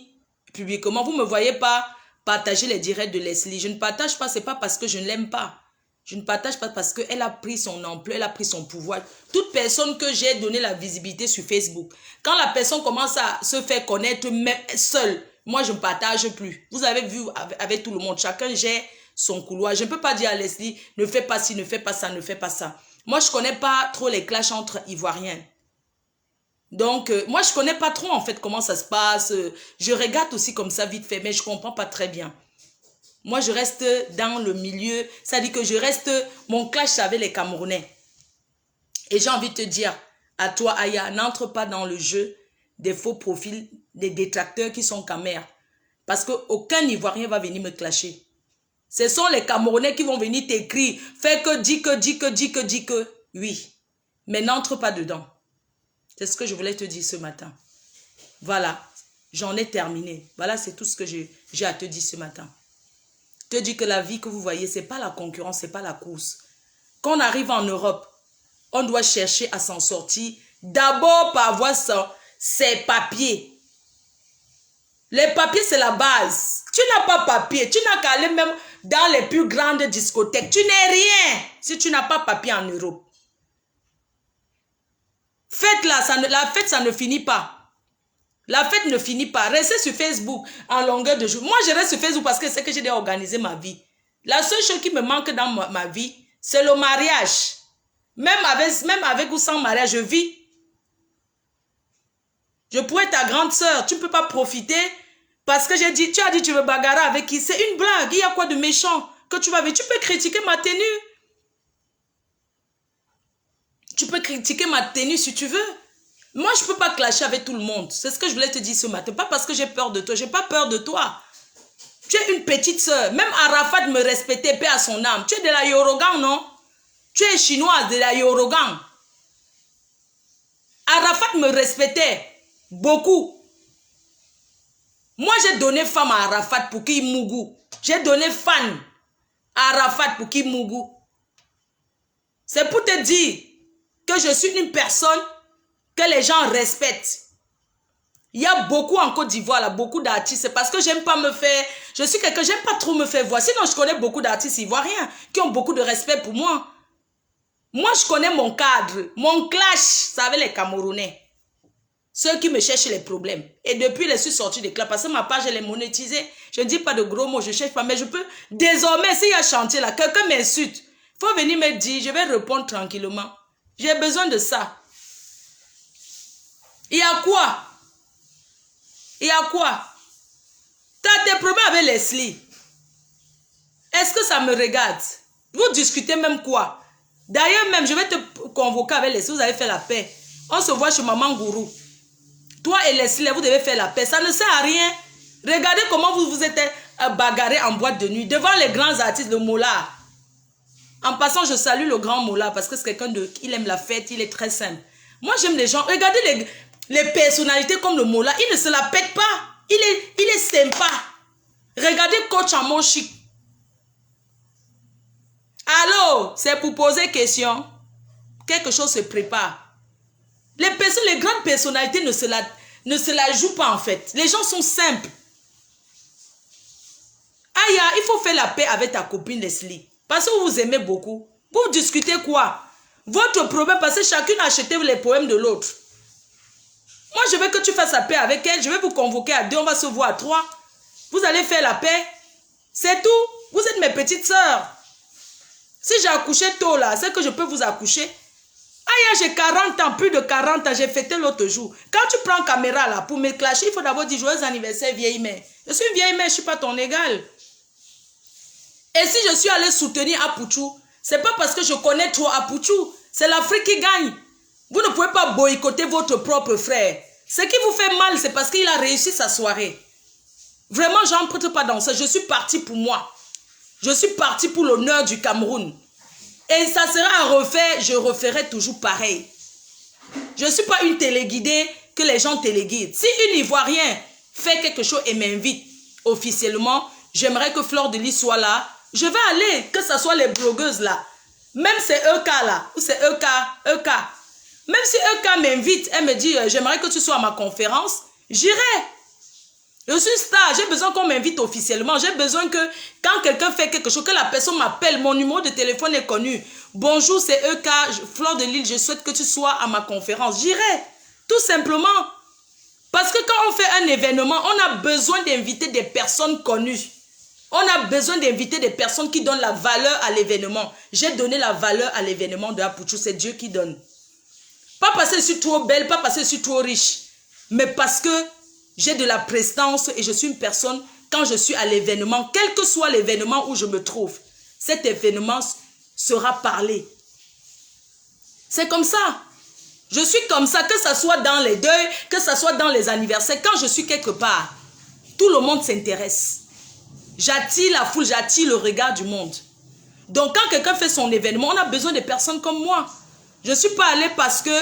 publiquement. Vous ne me voyez pas partager les directs de Leslie. Je ne partage pas, ce n'est pas parce que je ne l'aime pas. Je ne partage pas parce qu'elle a pris son ampleur, elle a pris son pouvoir. Toute personne que j'ai donné la visibilité sur Facebook, quand la personne commence à se faire connaître même seule, moi je ne partage plus. Vous avez vu avec tout le monde, chacun gère son couloir. Je ne peux pas dire à Leslie, ne fais pas ci, ne fais pas ça, ne fais pas ça. Moi je ne connais pas trop les clashs entre Ivoiriens. Donc, moi, je ne connais pas trop, en fait, comment ça se passe. Je regarde aussi comme ça, vite fait, mais je ne comprends pas très bien. Moi, je reste dans le milieu. Ça dit que je reste... Mon clash avec les Camerounais. Et j'ai envie de te dire, à toi, Aya, n'entre pas dans le jeu des faux profils, des détracteurs qui sont camères. Parce qu'aucun Ivoirien va venir me clasher. Ce sont les Camerounais qui vont venir t'écrire. Fais que, dis que. Oui. Mais n'entre pas dedans. C'est ce que je voulais te dire ce matin. Voilà, j'en ai terminé. Voilà, c'est tout ce que j'ai à te dire ce matin. Te dire que la vie que vous voyez, ce n'est pas la concurrence, ce n'est pas la course. Quand on arrive en Europe, on doit chercher à s'en sortir. D'abord par avoir ses papiers. Les papiers, c'est la base. Tu n'as pas papier, tu n'as qu'à aller même dans les plus grandes discothèques. Tu n'es rien si tu n'as pas papier en Europe. Faites là, la fête, ça ne finit pas. La fête ne finit pas. Restez sur Facebook en longueur de jour. Moi, je reste sur Facebook parce que c'est que j'ai déjà organisé ma vie. La seule chose qui me manque dans ma vie, c'est le mariage. Même avec ou sans mariage, je vis. Je pourrais être ta grande sœur. Tu ne peux pas profiter parce que tu as dit tu veux bagarrer avec qui? C'est une blague. Il y a quoi de méchant que tu vas ver? Tu peux critiquer ma tenue. Tu peux critiquer ma tenue si tu veux. Moi, je ne peux pas clasher avec tout le monde. C'est ce que je voulais te dire ce matin. Pas parce que j'ai peur de toi. Je n'ai pas peur de toi. Tu es une petite sœur. Même Arafat me respectait, paix à son âme. Tu es de la Yorogan, non? Tu es chinoise de la Yorogan. Arafat me respectait beaucoup. Moi, j'ai donné femme à Arafat pour qu'il mougou. J'ai donné fan à Arafat pour qu'il mougou. C'est pour te dire que je suis une personne que les gens respectent. Il y a beaucoup en Côte d'Ivoire, là, beaucoup d'artistes. C'est parce que j'aime pas me faire... Je suis quelqu'un, j'aime pas trop me faire voir. Sinon, je connais beaucoup d'artistes ivoiriens qui ont beaucoup de respect pour moi. Moi, je connais mon cadre. Mon clash, c'est avec les Camerounais. Ceux qui me cherchent les problèmes. Et depuis, je suis sortie des clashs. Parce que ma page, elle est monétisée. Je ne dis pas de gros mots, je ne cherche pas. Mais je peux... Désormais, s'il y a chantier là, quelqu'un m'insulte. Il faut venir me dire, je vais répondre tranquillement. J'ai besoin de ça. Il y a quoi? Il y a quoi? Tu as des problèmes avec Leslie. Est-ce que ça me regarde? Vous discutez même quoi? D'ailleurs même, je vais te convoquer avec Leslie. Vous avez fait la paix. On se voit chez Maman Gourou. Toi et Leslie, vous devez faire la paix. Ça ne sert à rien. Regardez comment vous vous êtes bagarrés en boîte de nuit. Devant les grands artistes, le Mola. En passant, je salue le grand Mola parce que c'est quelqu'un de... Il aime la fête, il est très simple. Moi, j'aime les gens. Regardez les personnalités comme le Mola. Il ne se la pète pas. Il est sympa. Regardez Coach en mon chic. Allô, c'est pour poser question. Quelque chose se prépare. Les grandes personnalités ne se la jouent pas en fait. Les gens sont simples. Aya, il faut faire la paix avec ta copine Leslie. Parce que vous vous aimez beaucoup. Vous discutez quoi? Votre problème, parce que chacune a acheté les problèmes de l'autre. Moi, je veux que tu fasses la paix avec elle. Je vais vous convoquer à 2. On va se voir à 3. Vous allez faire la paix. C'est tout. Vous êtes mes petites sœurs. Si j'ai accouché tôt là, c'est que je peux vous accoucher. Aya, j'ai 40 ans, plus de 40 ans. J'ai fêté l'autre jour. Quand tu prends caméra là pour me clasher, il faut d'abord dire joyeux anniversaire, vieille mère. Je suis une vieille mère, je ne suis pas ton égale. Et si je suis allée soutenir Apouchou, c'est pas parce que je connais trop Apouchou. C'est l'Afrique qui gagne. Vous ne pouvez pas boycotter votre propre frère. Ce qui vous fait mal, c'est parce qu'il a réussi sa soirée. Vraiment, je n'entre pas dans ça. Je suis partie pour moi. Je suis partie pour l'honneur du Cameroun. Et ça sera à refaire, je referai toujours pareil. Je ne suis pas une téléguidée que les gens téléguident. Si un Ivoirien fait quelque chose et m'invite, officiellement, j'aimerais que Fleur de Lys soit là. Je vais aller, que ce soit les blogueuses là. Même c'est EK là, ou c'est EK. Même si EK m'invite, elle me dit, j'aimerais que tu sois à ma conférence, j'irai. Je suis star, j'ai besoin qu'on m'invite officiellement. J'ai besoin que quand quelqu'un fait quelque chose, que la personne m'appelle, mon numéro de téléphone est connu. Bonjour, c'est EK, Fleur de Lys, je souhaite que tu sois à ma conférence. J'irai, tout simplement. Parce que quand on fait un événement, on a besoin d'inviter des personnes connues. On a besoin d'inviter des personnes qui donnent la valeur à l'événement. J'ai donné la valeur à l'événement de Apuchou, c'est Dieu qui donne. Pas parce que je suis trop belle, pas parce que je suis trop riche, mais parce que j'ai de la prestance et je suis une personne, quand je suis à l'événement, quel que soit l'événement où je me trouve, cet événement sera parlé. C'est comme ça. Je suis comme ça, que ce soit dans les deuils, que ce soit dans les anniversaires. Quand je suis quelque part, tout le monde s'intéresse. J'attire la foule, j'attire le regard du monde. Donc quand quelqu'un fait son événement, on a besoin de personnes comme moi. Je ne suis pas allée parce que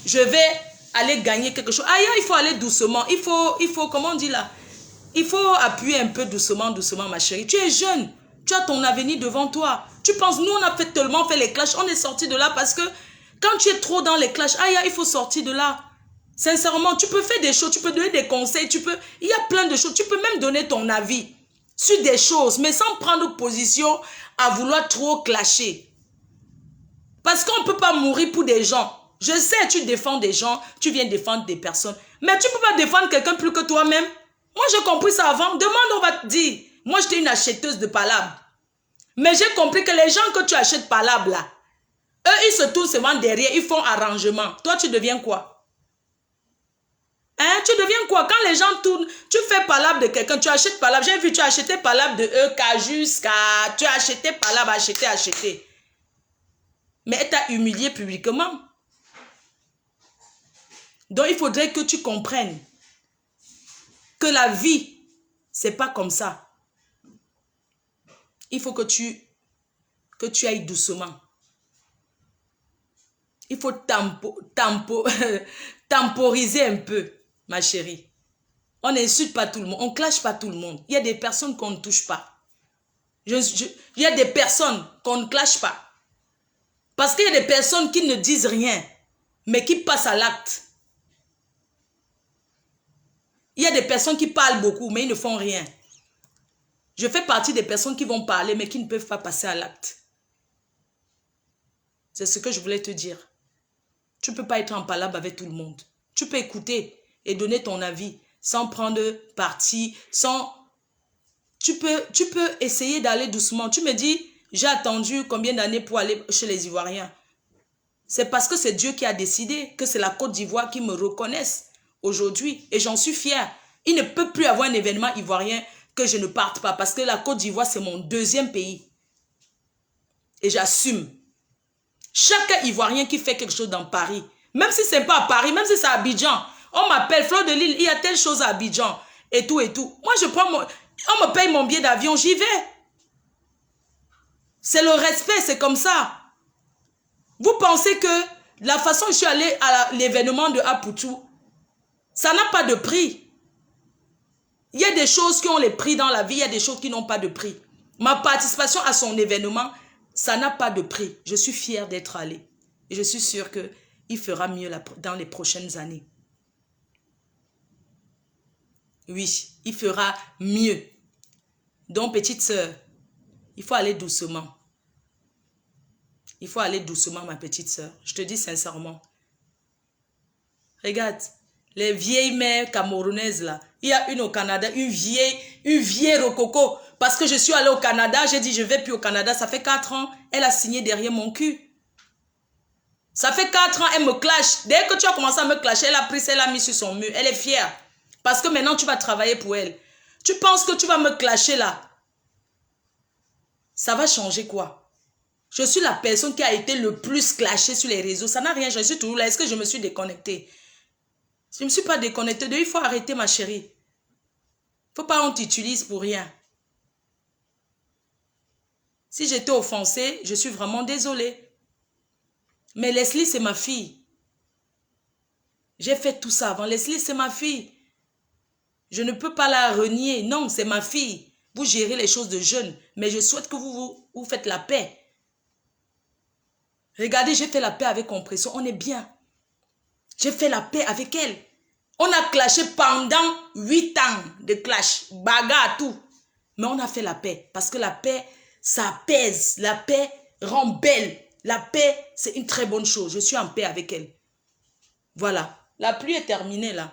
je vais aller gagner quelque chose. Ailleurs, il faut aller doucement. Il faut, comment on dit là? Il faut appuyer un peu doucement, doucement, ma chérie. Tu es jeune. Tu as ton avenir devant toi. Tu penses, nous, on a tellement fait les clashs. On est sorti de là parce que quand tu es trop dans les clashs, ailleurs, il faut sortir de là. Sincèrement, tu peux faire des choses. Tu peux donner des conseils. Il y a plein de choses. Tu peux même donner ton avis sur des choses, mais sans prendre position à vouloir trop clasher. Parce qu'on ne peut pas mourir pour des gens. Je sais, tu défends des gens, tu viens défendre des personnes. Mais tu ne peux pas défendre quelqu'un plus que toi-même. Moi, j'ai compris ça avant. Demande, on va te dire. Moi, j'étais une acheteuse de palabres. Mais j'ai compris que les gens que tu achètes palabres là, eux, ils se tournent seulement derrière, ils font arrangement. Toi, tu deviens quoi? Hein, tu deviens quoi? Quand les gens tournent, tu fais palabre de quelqu'un, tu achètes palabre. J'ai vu, tu as acheté palabre de EK jusqu'à... Tu as acheté palabre, acheté. Mais elle t'a humilié publiquement. Donc, il faudrait que tu comprennes que la vie, c'est pas comme ça. Il faut que tu ailles doucement. Il faut temporiser un peu, ma chérie. On n'insulte pas tout le monde, on ne clash pas tout le monde. Il y a des personnes qu'on ne touche pas. Il y a des personnes qu'on ne clash pas. Parce qu'il y a des personnes qui ne disent rien, mais qui passent à l'acte. Il y a des personnes qui parlent beaucoup, mais ils ne font rien. Je fais partie des personnes qui vont parler, mais qui ne peuvent pas passer à l'acte. C'est ce que je voulais te dire. Tu ne peux pas être en palabre avec tout le monde. Tu peux écouter et donner ton avis sans prendre parti, sans... Tu peux essayer d'aller doucement. Tu me dis, j'ai attendu combien d'années pour aller chez les Ivoiriens? C'est parce que c'est Dieu qui a décidé que c'est la Côte d'Ivoire qui me reconnaisse aujourd'hui. Et j'en suis fière. Il ne peut plus avoir un événement ivoirien que je ne parte pas. Parce que la Côte d'Ivoire, c'est mon deuxième pays. Et j'assume. Chaque Ivoirien qui fait quelque chose dans Paris, même si ce n'est pas à Paris, même si c'est à Abidjan, on m'appelle Fleur de Lys, il y a telle chose à Abidjan, et tout, et tout. Moi, je prends on me paye mon billet d'avion, j'y vais. C'est le respect, c'est comme ça. Vous pensez que la façon dont je suis allée à l'événement de Apuchou, ça n'a pas de prix. Il y a des choses qui ont les prix dans la vie, il y a des choses qui n'ont pas de prix. Ma participation à son événement, ça n'a pas de prix. Je suis fière d'être allée. Et je suis sûre qu'il fera mieux dans les prochaines années. Oui, il fera mieux. Donc, petite sœur, il faut aller doucement. Il faut aller doucement, ma petite sœur. Je te dis sincèrement. Regarde, les vieilles mères camerounaises là. Il y a une au Canada, une vieille rococo. Parce que je suis allée au Canada, j'ai dit je ne vais plus au Canada. Ça fait 4 ans, elle a signé derrière mon cul. Ça fait 4 ans, elle me clash. Dès que tu as commencé à me clasher, elle a pris, elle a mis sur son mur. Elle est fière. Parce que maintenant, tu vas travailler pour elle. Tu penses que tu vas me clasher là? Ça va changer quoi? Je suis la personne qui a été le plus clashée sur les réseaux. Ça n'a rien, je suis toujours là. Est-ce que je me suis déconnectée? Je ne me suis pas déconnectée. Il faut arrêter, ma chérie. Il ne faut pas qu'on t'utilise pour rien. Si j'étais offensée, je suis vraiment désolée. Mais Leslie, c'est ma fille. J'ai fait tout ça avant. Leslie, c'est ma fille. Je ne peux pas la renier. Non, c'est ma fille. Vous gérez les choses de jeunes. Mais je souhaite que vous faites la paix. Regardez, j'ai fait la paix avec Compression. On est bien. J'ai fait la paix avec elle. On a clashé pendant 8 ans de clash. Bagarre, tout. Mais on a fait la paix. Parce que la paix, ça apaise. La paix rend belle. La paix, c'est une très bonne chose. Je suis en paix avec elle. Voilà. La pluie est terminée là.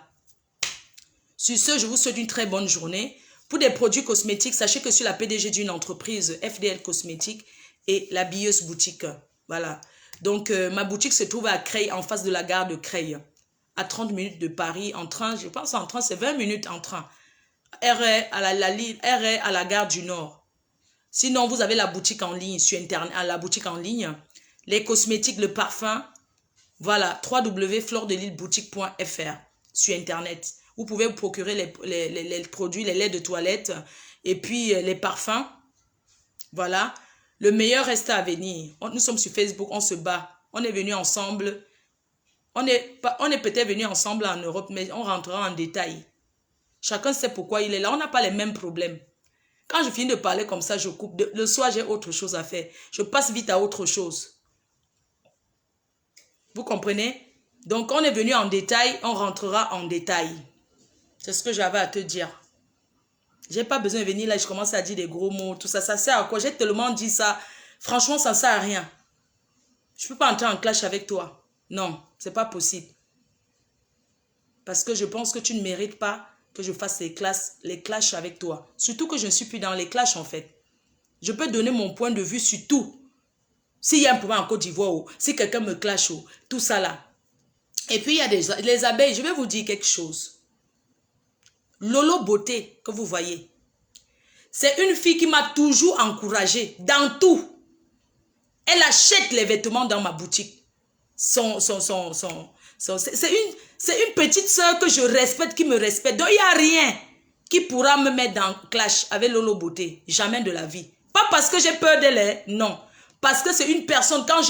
Sur ce, je vous souhaite une très bonne journée. Pour des produits cosmétiques, sachez que je suis la PDG d'une entreprise FDL Cosmétiques et la Billeuse Boutique. Voilà. Donc, ma boutique se trouve à Creil, en face de la gare de Creil. À 30 minutes de Paris, en train, je pense en train, c'est 20 minutes en train. RR à la gare du Nord. Sinon, vous avez la boutique en ligne sur Internet, la boutique en ligne. Les cosmétiques, le parfum. Voilà, www.floredelilleboutique.fr sur Internet. Vous pouvez vous procurer les produits, les laits de toilette et puis les parfums. Voilà. Le meilleur reste à venir. Nous sommes sur Facebook, on se bat. On est venus ensemble. On est peut-être venus ensemble en Europe, mais on rentrera en détail. Chacun sait pourquoi il est là. On n'a pas les mêmes problèmes. Quand je finis de parler comme ça, je coupe. Le soir, j'ai autre chose à faire. Je passe vite à autre chose. Vous comprenez? Donc, on est venu en détail, on rentrera en détail. C'est ce que j'avais à te dire. J'ai pas besoin de venir là, je commence à dire des gros mots, tout ça. Ça sert à quoi? J'ai tellement dit ça. Franchement, ça ne sert à rien. Je ne peux pas entrer en clash avec toi. Non, c'est pas possible. Parce que je pense que tu ne mérites pas que je fasse les clashs avec toi. Surtout que je ne suis plus dans les clashs en fait. Je peux donner mon point de vue sur tout. S'il y a un problème en Côte d'Ivoire, si quelqu'un me clash, tout ça là. Et puis il y a les abeilles, je vais vous dire quelque chose. Lolo Beauté, que vous voyez, c'est une fille qui m'a toujours encouragée dans tout. Elle achète les vêtements dans ma boutique. C'est une petite soeur que je respecte, qui me respecte. Donc il n'y a rien qui pourra me mettre dans clash avec Lolo Beauté. Jamais de la vie. Pas parce que j'ai peur d'elle, non. Parce que c'est une personne, quand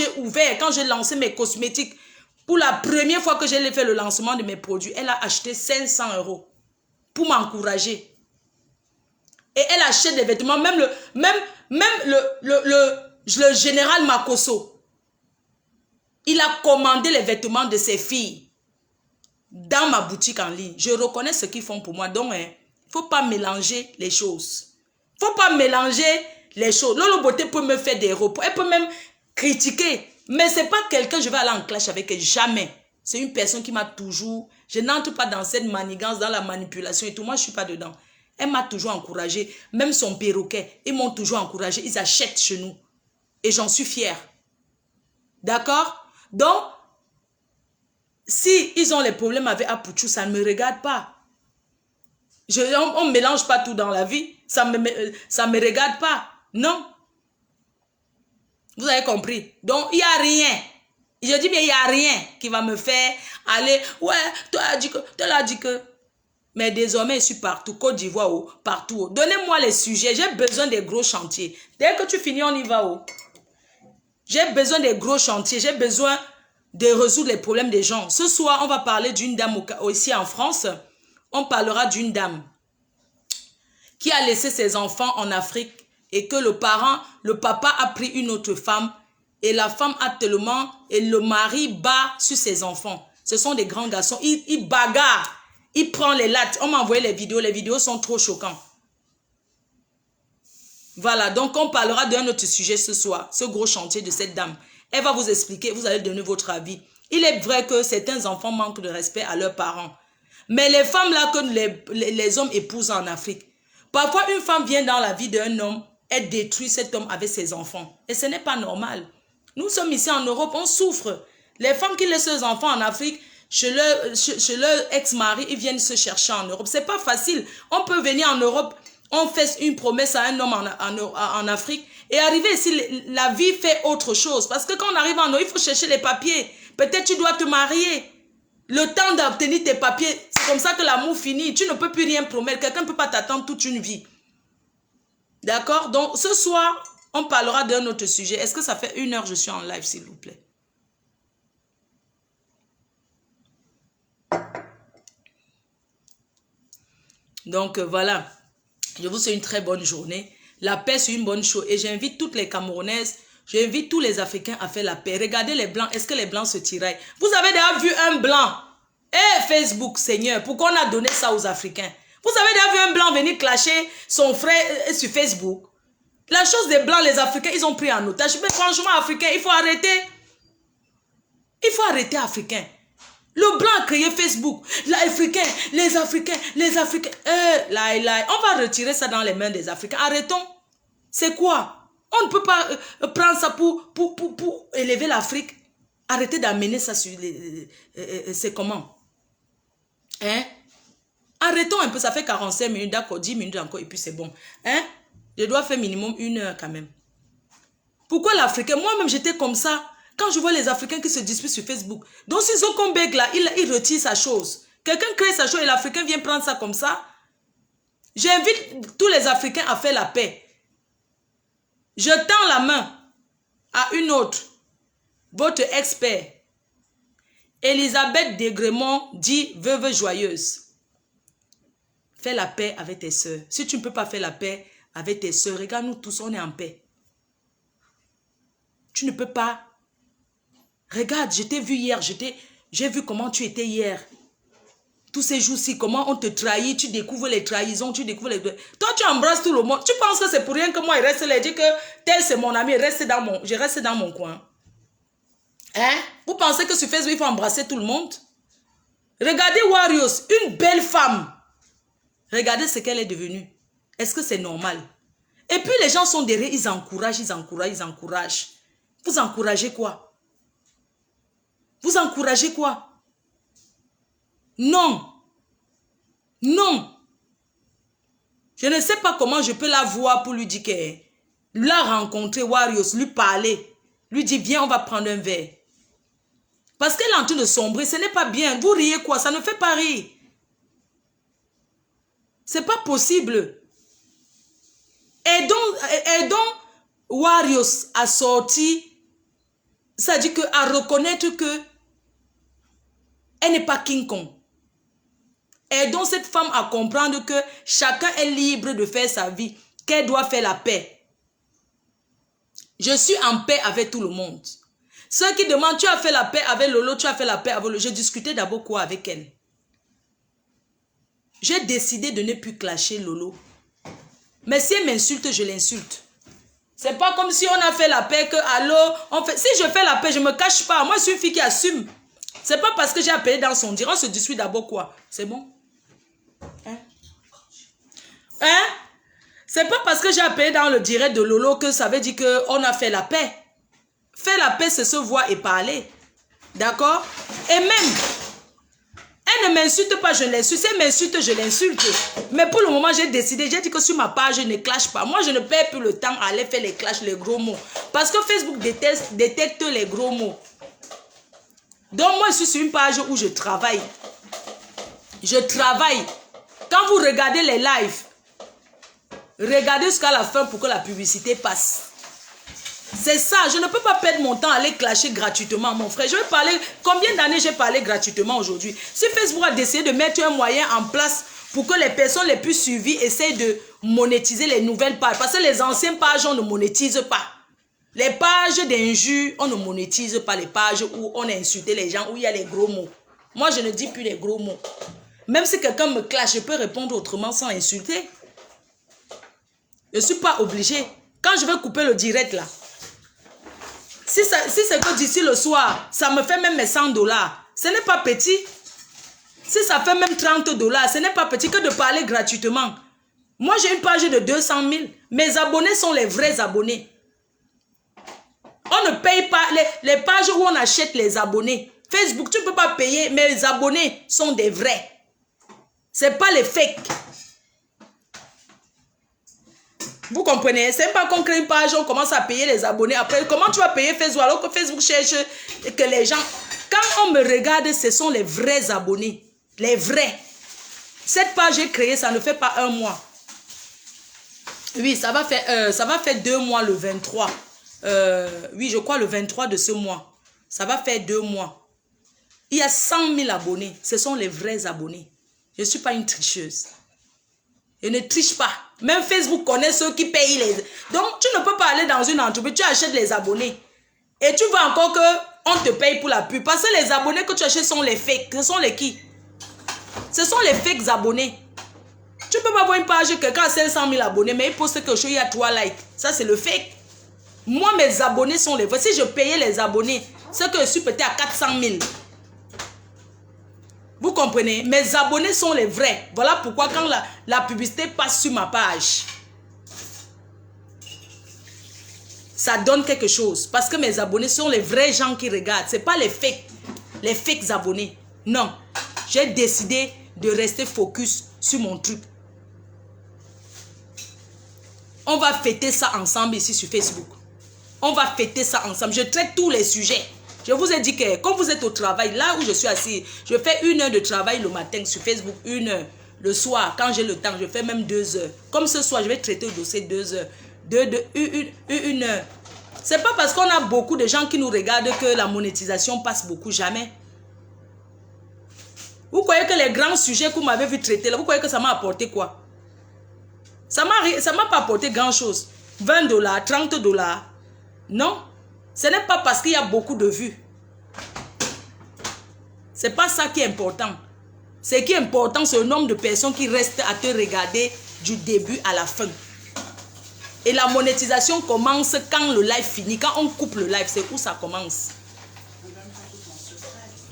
j'ai lancé mes cosmétiques, pour la première fois que j'ai fait le lancement de mes produits, elle a acheté 500 € pour m'encourager. Et elle achète des vêtements, même le général Makosso, il a commandé les vêtements de ses filles dans ma boutique en ligne. Je reconnais ce qu'ils font pour moi. Donc, il ne faut pas mélanger les choses. Il ne faut pas mélanger les choses. Lolo Beauté peut me faire des repos. Elle peut même critiquer. Mais ce n'est pas quelqu'un, je vais aller en clash avec elle. Jamais. C'est une personne qui m'a toujours... Je n'entre pas dans cette manigance, dans la manipulation et tout. Moi, je ne suis pas dedans. Elle m'a toujours encouragée. Même son perroquet, ils m'ont toujours encouragée. Ils achètent chez nous. Et j'en suis fière. D'accord? Donc, si ils ont les problèmes avec Apuchou, ça ne me regarde pas. On ne mélange pas tout dans la vie. Ça me regarde pas. Non. Vous avez compris? Donc, il n'y a rien. Je dis bien, il n'y a rien qui va me faire aller. Ouais, tu as dit que. Mais désormais, je suis partout. Côte d'Ivoire, partout. Donnez-moi les sujets. J'ai besoin des gros chantiers. Dès que tu finis, on y va. J'ai besoin des gros chantiers. J'ai besoin de résoudre les problèmes des gens. Ce soir, on va parler d'une dame ici en France. On parlera d'une dame qui a laissé ses enfants en Afrique et que le papa a pris une autre femme et la femme a tellement, et le mari bat sur ses enfants. Ce sont des grands garçons. Ils bagarrent. Ils prennent les lattes. On m'a envoyé les vidéos sont trop choquantes. Voilà, donc on parlera d'un autre sujet ce soir, ce gros chantier de cette dame. Elle va vous expliquer, vous allez donner votre avis. Il est vrai que certains enfants manquent de respect à leurs parents. Mais les femmes là que les hommes épousent en Afrique, parfois une femme vient dans la vie d'un homme, elle détruit cet homme avec ses enfants. Et ce n'est pas normal. Nous sommes ici en Europe, on souffre. Les femmes qui laissent leurs enfants en Afrique, chez leur ex-mari, ils viennent se chercher en Europe. C'est pas facile. On peut venir en Europe, on fait une promesse à un homme en Afrique et arriver ici, la vie fait autre chose. Parce que quand on arrive en Europe, il faut chercher les papiers. Peut-être tu dois te marier. Le temps d'obtenir tes papiers, c'est comme ça que l'amour finit. Tu ne peux plus rien promettre. Quelqu'un ne peut pas t'attendre toute une vie. D'accord? Donc, ce soir, on parlera d'un autre sujet. Est-ce que ça fait 1 heure que je suis en live, s'il vous plaît? Donc voilà, je vous souhaite une très bonne journée. La paix, c'est une bonne chose. Et j'invite toutes les Camerounaises, j'invite tous les Africains à faire la paix. Regardez les Blancs, est-ce que les Blancs se tiraillent? Vous avez déjà vu un Blanc? Facebook, Seigneur, pourquoi on a donné ça aux Africains? Vous avez déjà vu un Blanc venir clasher son frère sur Facebook? La chose des Blancs, les Africains, ils ont pris en otage. Mais franchement, Africains, il faut arrêter. Il faut arrêter, Africains. Le Blanc a créé Facebook. L'Africain, les Africains, les Africains. On va retirer ça dans les mains des Africains. Arrêtons. C'est quoi? On ne peut pas prendre ça pour élever l'Afrique. Arrêtez d'amener ça sur les... c'est comment? Hein? Arrêtons un peu. Ça fait 45 minutes, d'accord, 10 minutes encore et puis c'est bon. Hein? Je dois faire minimum 1 heure quand même. Pourquoi l'Africain? Moi-même, j'étais comme ça. Quand je vois les Africains qui se disputent sur Facebook. Donc, si Zokombeg là, il retire sa chose. Quelqu'un crée sa chose et l'Africain vient prendre ça comme ça. J'invite tous les Africains à faire la paix. Je tends la main à une autre. Votre expert. Elisabeth Degremont dit veuve joyeuse. Fais la paix avec tes soeurs. Si tu ne peux pas faire la paix avec tes soeurs, regarde-nous tous, on est en paix. Tu ne peux pas. Regarde, je t'ai vu hier, j'ai vu comment tu étais hier. Tous ces jours-ci, comment on te trahit, tu découvres les trahisons, tu découvres les... Toi, tu embrasses tout le monde. Tu penses que c'est pour rien que moi, il reste là, dit que tel c'est mon ami, je reste dans mon coin. Hein? Vous pensez que sur Facebook, il faut embrasser tout le monde? Regardez Warriors, une belle femme. Regardez ce qu'elle est devenue. Est-ce que c'est normal? Et puis les gens sont derrière, ils encouragent, ils encouragent, ils encouragent. Vous encouragez quoi? Vous encouragez quoi? Non. Non. Je ne sais pas comment je peux la voir pour lui dire que la rencontrer, Warriors, lui parler, lui dire viens, on va prendre un verre. Parce qu'elle est en train de sombrer, ce n'est pas bien. Vous riez quoi? Ça ne fait pas rire. C'est pas possible. Et donc Warriors a sorti, ça dit que à reconnaître que elle n'est pas King Kong. Et donc cette femme à comprendre que chacun est libre de faire sa vie, qu'elle doit faire la paix. Je suis en paix avec tout le monde. Ceux qui demandent, tu as fait la paix avec Lolo, tu as fait la paix avec Lolo. Je discutais d'abord quoi avec elle? J'ai décidé de ne plus clasher Lolo. Mais si elle m'insulte, je l'insulte. C'est pas comme si on a fait la paix que, allô, on fait... Si je fais la paix, je ne me cache pas. Moi, je suis une fille qui assume. C'est pas parce que j'ai appelé dans son direct, on se dispute d'abord quoi? C'est bon? Hein? Hein? C'est pas parce que j'ai appelé dans le direct de Lolo que ça veut dire qu'on a fait la paix. Faire la paix, c'est se voir et parler. D'accord? Et même, elle ne m'insulte pas, je l'insulte. Si elle m'insulte, je l'insulte. Mais pour le moment, j'ai décidé, j'ai dit que sur ma page, je ne clash pas. Moi, je ne perds plus le temps à aller faire les clashs, les gros mots. Parce que Facebook détecte les gros mots. Donc, moi, je suis sur une page où je travaille. Je travaille. Quand vous regardez les lives, regardez jusqu'à la fin pour que la publicité passe. C'est ça, je ne peux pas perdre mon temps à aller clasher gratuitement, mon frère. Je vais parler, combien d'années j'ai parlé gratuitement aujourd'hui? Si Facebook a décidé de mettre un moyen en place pour que les personnes les plus suivies essayent de monétiser les nouvelles pages. Parce que les anciennes pages, on ne monétise pas. Les pages d'injures, on ne monétise pas les pages où on a insulté les gens, où il y a les gros mots. Moi, je ne dis plus les gros mots. Même si quelqu'un me clash, je peux répondre autrement sans insulter. Je ne suis pas obligée. Quand je vais couper le direct là, si c'est que d'ici le soir, ça me fait même mes $100, ce n'est pas petit. Si ça fait même $30, ce n'est pas petit que de parler gratuitement. Moi, j'ai une page de 200 000. Mes abonnés sont les vrais abonnés. On ne paye pas les pages où on achète les abonnés. Facebook, tu ne peux pas payer, mais les abonnés sont des vrais. Ce n'est pas les fakes. Vous comprenez? C'est pas qu'on crée une page, on commence à payer les abonnés. Après, comment tu vas payer Facebook alors que Facebook cherche que les gens... Quand on me regarde, ce sont les vrais abonnés. Les vrais. Cette page j'ai créée, ça ne fait pas 1 mois. Oui, ça va faire 2 mois le 23. Oui, je crois le 23 de ce mois. Ça va faire 2 mois. Il y a 100 000 abonnés. Ce sont les vrais abonnés. Je ne suis pas une tricheuse. Et ne triche pas. Même Facebook connaît ceux qui payent les... Donc, tu ne peux pas aller dans une entreprise, tu achètes les abonnés. Et tu vois encore qu'on te paye pour la pub. Parce que les abonnés que tu achètes sont les fakes. Ce sont les qui? Ce sont les fakes abonnés. Tu peux pas voir une page, quelqu'un a 500 000 abonnés, mais il poste quelque chose, il y a 3 likes. Ça, c'est le fake. Moi, mes abonnés sont les vrais. Si je payais les abonnés, c'est que je suis peut-être à 400 000. Vous comprenez? Mes abonnés sont les vrais. Voilà pourquoi quand la publicité passe sur ma page, ça donne quelque chose. Parce que mes abonnés sont les vrais gens qui regardent. Ce n'est pas les fakes abonnés. Non. J'ai décidé de rester focus sur mon truc. On va fêter ça ensemble ici sur Facebook. On va fêter ça ensemble. Je traite tous les sujets. Je vous ai dit que quand vous êtes au travail, là où je suis assis, je fais 1 heure de travail le matin sur Facebook, 1 heure. Le soir, quand j'ai le temps, je fais même 2 heures. Comme ce soir, je vais traiter le dossier 2 heures. 1 heure. C'est pas parce qu'on a beaucoup de gens qui nous regardent que la monétisation passe beaucoup. Jamais. Vous croyez que les grands sujets que vous m'avez vu traiter, là, vous croyez que ça m'a apporté quoi? Ça m'a pas apporté grand chose. 20 $, 30 $. Non. Ce n'est pas parce qu'il y a beaucoup de vues. C'est pas ça qui est important. Ce qui est important, c'est le nombre de personnes qui restent à te regarder du début à la fin. Et la monétisation commence quand le live finit. Quand on coupe le live, c'est où ça commence.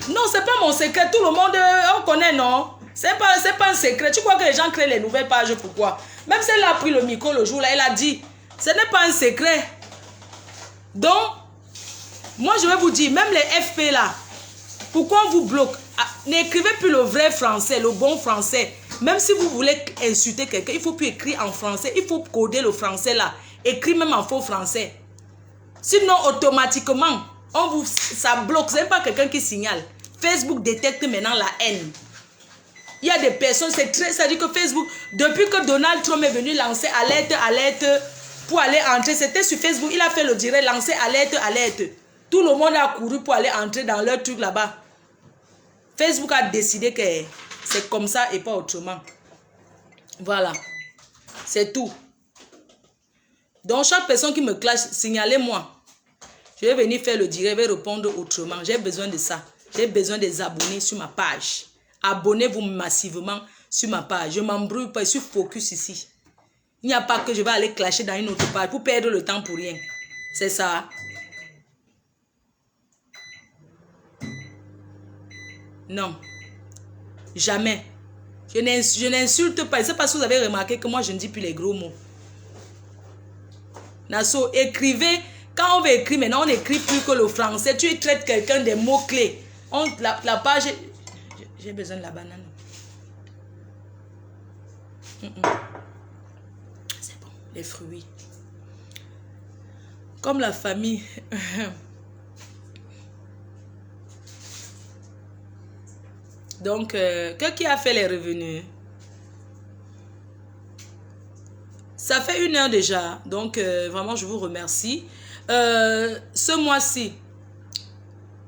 Non, c'est pas mon secret. Tout le monde, on connaît, non? C'est pas un secret. Tu crois que les gens créent les nouvelles pages, pourquoi? Même si elle a pris le micro le jour là, elle a dit, ce n'est pas un secret. Donc, moi je vais vous dire, même les FP là, pourquoi on vous bloque? N'écrivez plus le vrai français, le bon français. Même si vous voulez insulter quelqu'un, il ne faut plus écrire en français. Il faut coder le français là. Écrire même en faux français. Sinon, automatiquement, ça bloque. Ce n'est pas quelqu'un qui signale. Facebook détecte maintenant la haine. Il y a des personnes, ça dit que Facebook, depuis que Donald Trump est venu lancer alerte pour aller entrer, c'était sur Facebook, il a fait le direct, lancer alerte. Tout le monde a couru pour aller entrer dans leur truc là-bas. Facebook a décidé que c'est comme ça et pas autrement. Voilà. C'est tout. Donc, chaque personne qui me clash, signalez-moi. Je vais venir faire le direct, je vais répondre autrement. J'ai besoin de ça. J'ai besoin des abonnés sur ma page. Abonnez-vous massivement sur ma page. Je ne m'embrouille pas, je suis focus ici. Il n'y a pas que je vais aller clasher dans une autre page pour perdre le temps pour rien. C'est ça. Non. Jamais. Je n'insulte pas. C'est parce que vous avez remarqué que moi, je ne dis plus les gros mots. Nasso, écrivez. Quand on veut écrire, maintenant, on n'écrit plus que le français. Tu traites quelqu'un des mots-clés. La page... J'ai besoin de la banane. C'est bon, les fruits. Comme la famille. Donc, qui a fait les revenus? Ça fait 1 heure déjà. Donc, vraiment, je vous remercie. Ce mois-ci,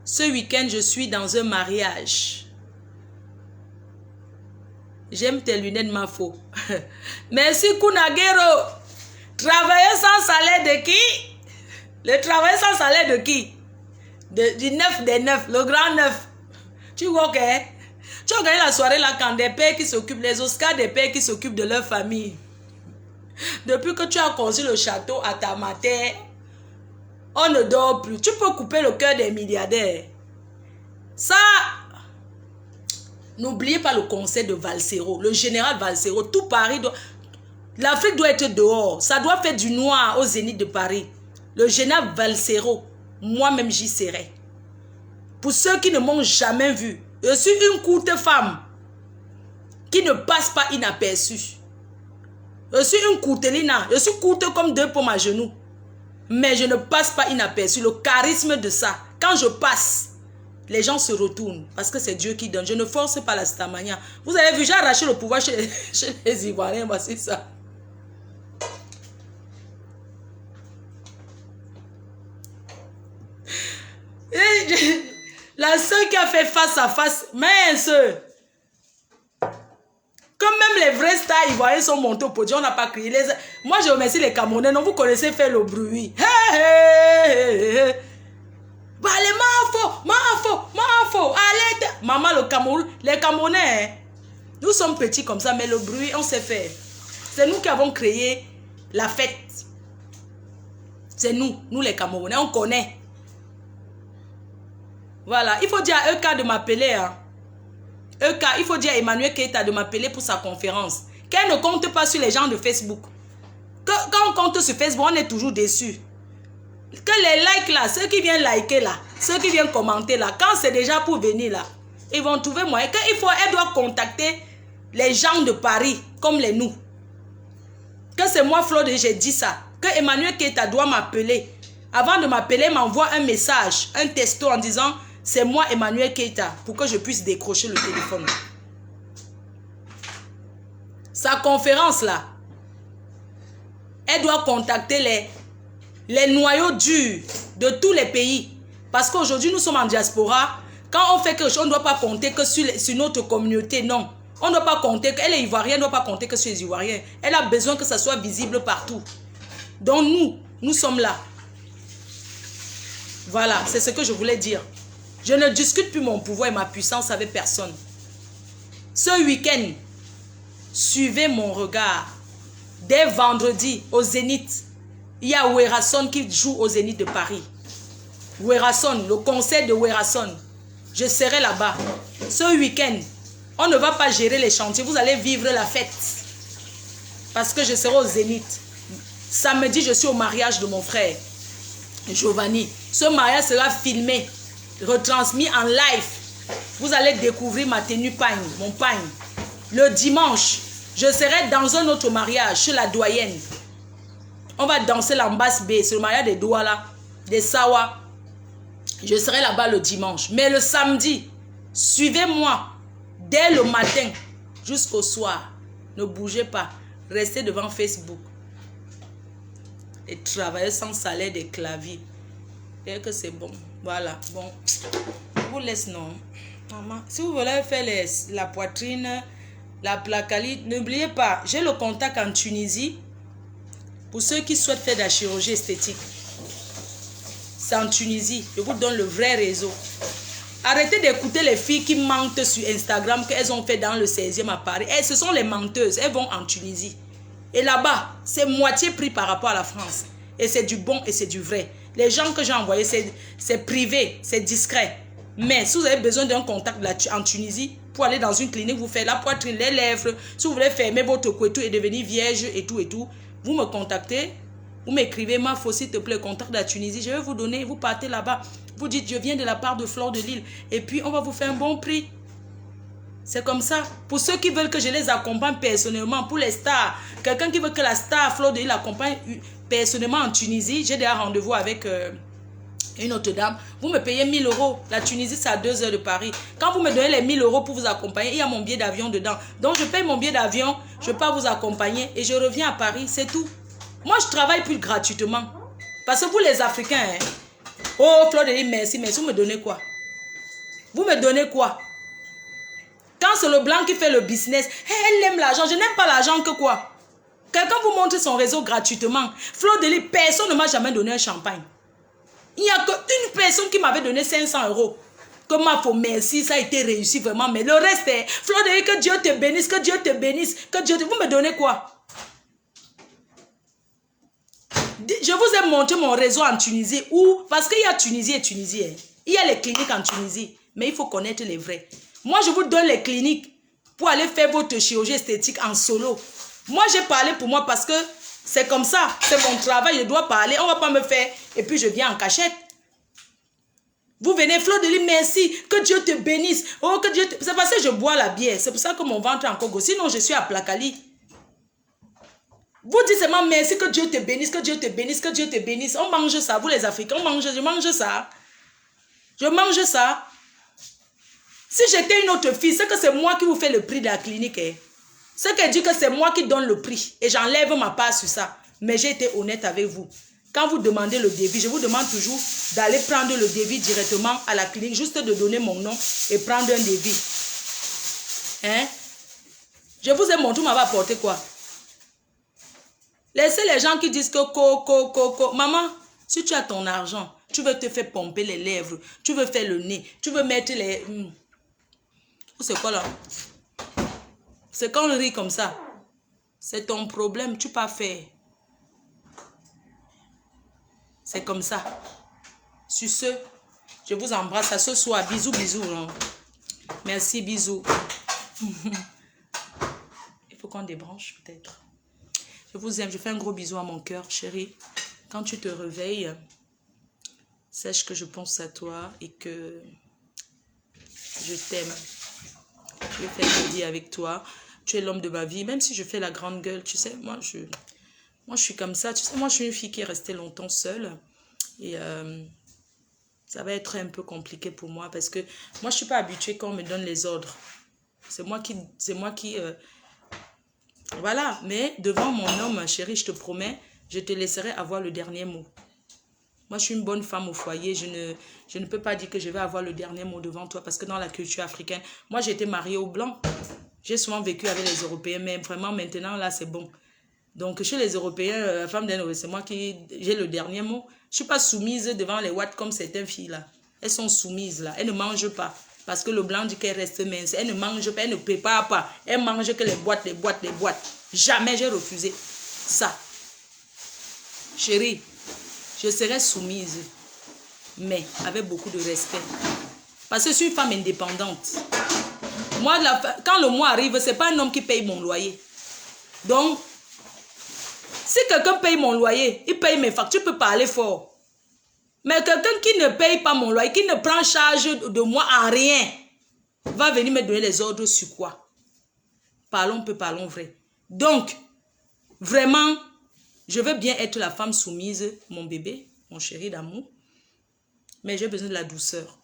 ce week-end, je suis dans un mariage. J'aime tes lunettes, ma faux. Merci, Kunagero. Travailler sans salaire de qui? Le travail sans salaire de qui? Du 9 des 9, le grand 9. Tu vois que tu as gagné la soirée là quand des pères qui s'occupent, les Oscars des pères qui s'occupent de leur famille. Depuis que tu as construit le château à ta matière, on ne dort plus. Tu peux couper le cœur des milliardaires. Ça, n'oubliez pas le conseil de Valsero, le général Valsero. Tout Paris doit... L'Afrique doit être dehors. Ça doit faire du noir au Zénith de Paris. Le général Valsero, moi-même j'y serai. Pour ceux qui ne m'ont jamais vu, je suis une courte femme qui ne passe pas inaperçue. Je suis une courtelina. Je suis courte comme 2 pommes à genoux. Mais je ne passe pas inaperçue. Le charisme de ça, quand je passe, les gens se retournent. Parce que c'est Dieu qui donne. Je ne force pas la stamania. Vous avez vu, j'ai arraché le pouvoir chez les Ivoiriens. Voici ça. La seule qui a fait face à face, mince. Que même les vrais stars ivoiriens sont montés au podium, on n'a pas crié. Moi, je remercie les Camerounais. Non, vous connaissez faire le bruit. Hey, hey, hey, hey. Bah, les mafo, allez. Maman, le Cameroun, les Camerounais, hein, nous sommes petits comme ça, mais le bruit, on sait faire. C'est nous qui avons créé la fête. C'est nous les Camerounais, on connaît. Voilà, il faut dire à Eka de m'appeler. Hein. Eka, il faut dire à Emmanuel Keita de m'appeler pour sa conférence. Qu'elle ne compte pas sur les gens de Facebook. Quand on compte sur Facebook, on est toujours déçus. Que les likes là, ceux qui viennent liker là, ceux qui viennent commenter là, quand c'est déjà pour venir là, ils vont trouver moyen. Elle doit contacter les gens de Paris comme les nous. Que c'est moi, Flo, j'ai dit ça. Que Emmanuel Keita doit m'appeler. Avant de m'appeler, m'envoie un message, un texto en disant c'est moi Emmanuel Keita pour que je puisse décrocher le téléphone. Sa conférence là, elle doit contacter les noyaux durs de tous les pays. Parce qu'aujourd'hui, nous sommes en diaspora. Quand on fait quelque chose, on ne doit pas compter que sur notre communauté, non. On ne doit pas compter, elle est ivoirienne, ne doit pas compter que sur les Ivoiriens. Elle a besoin que ça soit visible partout. Donc nous sommes là. Voilà, c'est ce que je voulais dire. Je ne discute plus mon pouvoir et ma puissance avec personne. Ce week-end, suivez mon regard. Dès vendredi, au Zénith, il y a Werrason qui joue au Zénith de Paris. Werrason, le concert de Werrason. Je serai là-bas. Ce week-end, on ne va pas gérer les chantiers. Vous allez vivre la fête. Parce que je serai au Zénith. Samedi, je suis au mariage de mon frère, Giovanni. Ce mariage sera filmé, retransmis en live. Vous allez découvrir ma tenue pagne, mon pagne. Le dimanche, je serai dans un autre mariage chez la doyenne. On va danser l'ambasse B. C'est le mariage des Douala, des Sawa. Je serai là-bas le dimanche. Mais le samedi, suivez-moi dès le matin jusqu'au soir. Ne bougez pas. Restez devant Facebook. Et travailler sans salaire des claviers. Et que c'est bon. Voilà. Bon. Je vous laisse, non. Maman, si vous voulez faire la poitrine, la placalite, n'oubliez pas, j'ai le contact en Tunisie. Pour ceux qui souhaitent faire de la chirurgie esthétique. C'est en Tunisie. Je vous donne le vrai réseau. Arrêtez d'écouter les filles qui mentent sur Instagram qu'elles ont fait dans le 16e à Paris. Ce sont les menteuses. Elles vont en Tunisie. Et là-bas, c'est moitié prix par rapport à la France. Et c'est du bon et c'est du vrai. Les gens que j'ai envoyés, c'est privé, c'est discret. Mais si vous avez besoin d'un contact en Tunisie, pour aller dans une clinique, vous faites la poitrine, les lèvres. Si vous voulez fermer votre couetou et devenir vierge et tout, vous me contactez. Vous m'écrivez, ma faux, s'il te plaît, contact de la Tunisie. Je vais vous donner, vous partez là-bas. Vous dites, je viens de la part de Fleur de Lille. Et puis, on va vous faire un bon prix. C'est comme ça. Pour ceux qui veulent que je les accompagne personnellement, pour les stars, quelqu'un qui veut que la star Fleur de Lille accompagne personnellement en Tunisie, j'ai déjà rendez-vous avec une autre dame. Vous me payez 1000 €. La Tunisie, c'est à 2 heures de Paris. Quand vous me donnez les 1000 € pour vous accompagner, il y a mon billet d'avion dedans. Donc, je paye mon billet d'avion, je pars vous accompagner et je reviens à Paris. C'est tout. Moi, je travaille plus gratuitement. Parce que vous, les Africains, hein, oh, Fleur de Lille, merci, merci. Vous me donnez quoi? Vous me donnez quoi? Quand c'est le blanc qui fait le business, elle aime l'argent. Je n'aime pas l'argent que quoi? Quelqu'un vous montre son réseau gratuitement. Fleur de Lille, personne ne m'a jamais donné un champagne. Il n'y a qu'une personne qui m'avait donné 500 €. Que ma faut merci, ça a été réussi vraiment. Mais le reste est, Fleur de Lille, que Dieu te bénisse, que Dieu te bénisse, que Dieu te... Vous me donnez quoi? Je vous ai montré mon réseau en Tunisie. Où? Parce qu'il y a Tunisie et Tunisie. Hein. Il y a les cliniques en Tunisie. Mais il faut connaître les vrais. Moi, je vous donne les cliniques pour aller faire votre chirurgie esthétique en solo. Moi, j'ai parlé pour moi parce que c'est comme ça. C'est mon travail, je dois parler. On ne va pas me faire et puis je viens en cachette. Vous venez, Fleur de Lille, merci. Que Dieu te bénisse. Oh, que Dieu te... C'est parce que je bois la bière. C'est pour ça que mon ventre est encore gros. Sinon, je suis à Placali. Vous dites seulement merci, que Dieu te bénisse, que Dieu te bénisse, que Dieu te bénisse. On mange ça, vous les Africains, je mange ça. Je mange ça. Si j'étais une autre fille, c'est que c'est moi qui vous fais le prix de la clinique. Hein. Ce qu'elle dit que c'est moi qui donne le prix. Et j'enlève ma part sur ça. Mais j'ai été honnête avec vous. Quand vous demandez le devis, je vous demande toujours d'aller prendre le devis directement à la clinique. Juste de donner mon nom et prendre un devis. Hein? Je vous ai montré, vous m'avez apporté quoi? Laissez les gens qui disent que Maman, si tu as ton argent, tu veux te faire pomper les lèvres, tu veux faire le nez, tu veux mettre les... C'est quoi là? C'est quand on rit comme ça. C'est ton problème, tu peux pas faire. C'est comme ça. Sur ce, je vous embrasse à ce soir. Bisous, bisous. Non? Merci, bisous. Il faut qu'on débranche peut-être. Je vous aime, je fais un gros bisou à mon cœur, chérie. Quand tu te réveilles, sache que je pense à toi et que je t'aime. Je vais faire une vie avec toi. Tu es l'homme de ma vie, même si je fais la grande gueule, tu sais, moi je suis comme ça, tu sais, moi je suis une fille qui est restée longtemps seule et ça va être un peu compliqué pour moi parce que moi je suis pas habituée quand on me donne les ordres. C'est moi qui voilà, mais devant mon homme, chérie, je te promets, je te laisserai avoir le dernier mot. Moi, je suis une bonne femme au foyer. Je ne peux pas dire que je vais avoir le dernier mot devant toi parce que dans la culture africaine, moi, j'ai été mariée aux Blancs. J'ai souvent vécu avec les Européens, mais vraiment, maintenant, là, c'est bon. Donc, chez les Européens, la femme d'un c'est moi qui j'ai le dernier mot. Je ne suis pas soumise devant les watts comme certaines filles-là. Elles sont soumises, là. Elles ne mangent pas. Parce que le blanc dit qu'elle reste mince. Elle ne mange pas, elle ne prépare pas. Elle mange que les boîtes, les boîtes, les boîtes. Jamais j'ai refusé ça. Chérie, je serai soumise, mais avec beaucoup de respect. Parce que je suis une femme indépendante. Moi, quand le mois arrive, ce n'est pas un homme qui paye mon loyer. Donc, si quelqu'un paye mon loyer, il paye mes factures, tu peux parler fort. Mais quelqu'un qui ne paye pas mon loyer, qui ne prend charge de moi en rien, va venir me donner les ordres sur quoi? Parlons peu, parlons vrai. Donc, vraiment, je veux bien être la femme soumise, mon bébé, mon chéri d'amour, mais j'ai besoin de la douceur.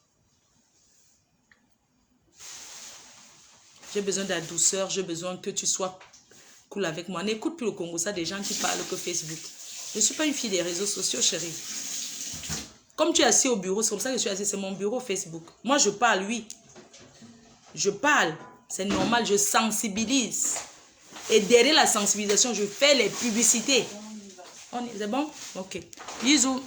J'ai besoin de la douceur, j'ai besoin que tu sois cool avec moi. N'écoute plus le Congo, ça des gens qui parlent que Facebook. Je ne suis pas une fille des réseaux sociaux, chérie. Comme tu es assis au bureau, c'est comme ça que je suis assis, c'est mon bureau Facebook. Moi, je parle, oui. Je parle, c'est normal, je sensibilise. Et derrière la sensibilisation, je fais les publicités. C'est bon? Ok. Bisous.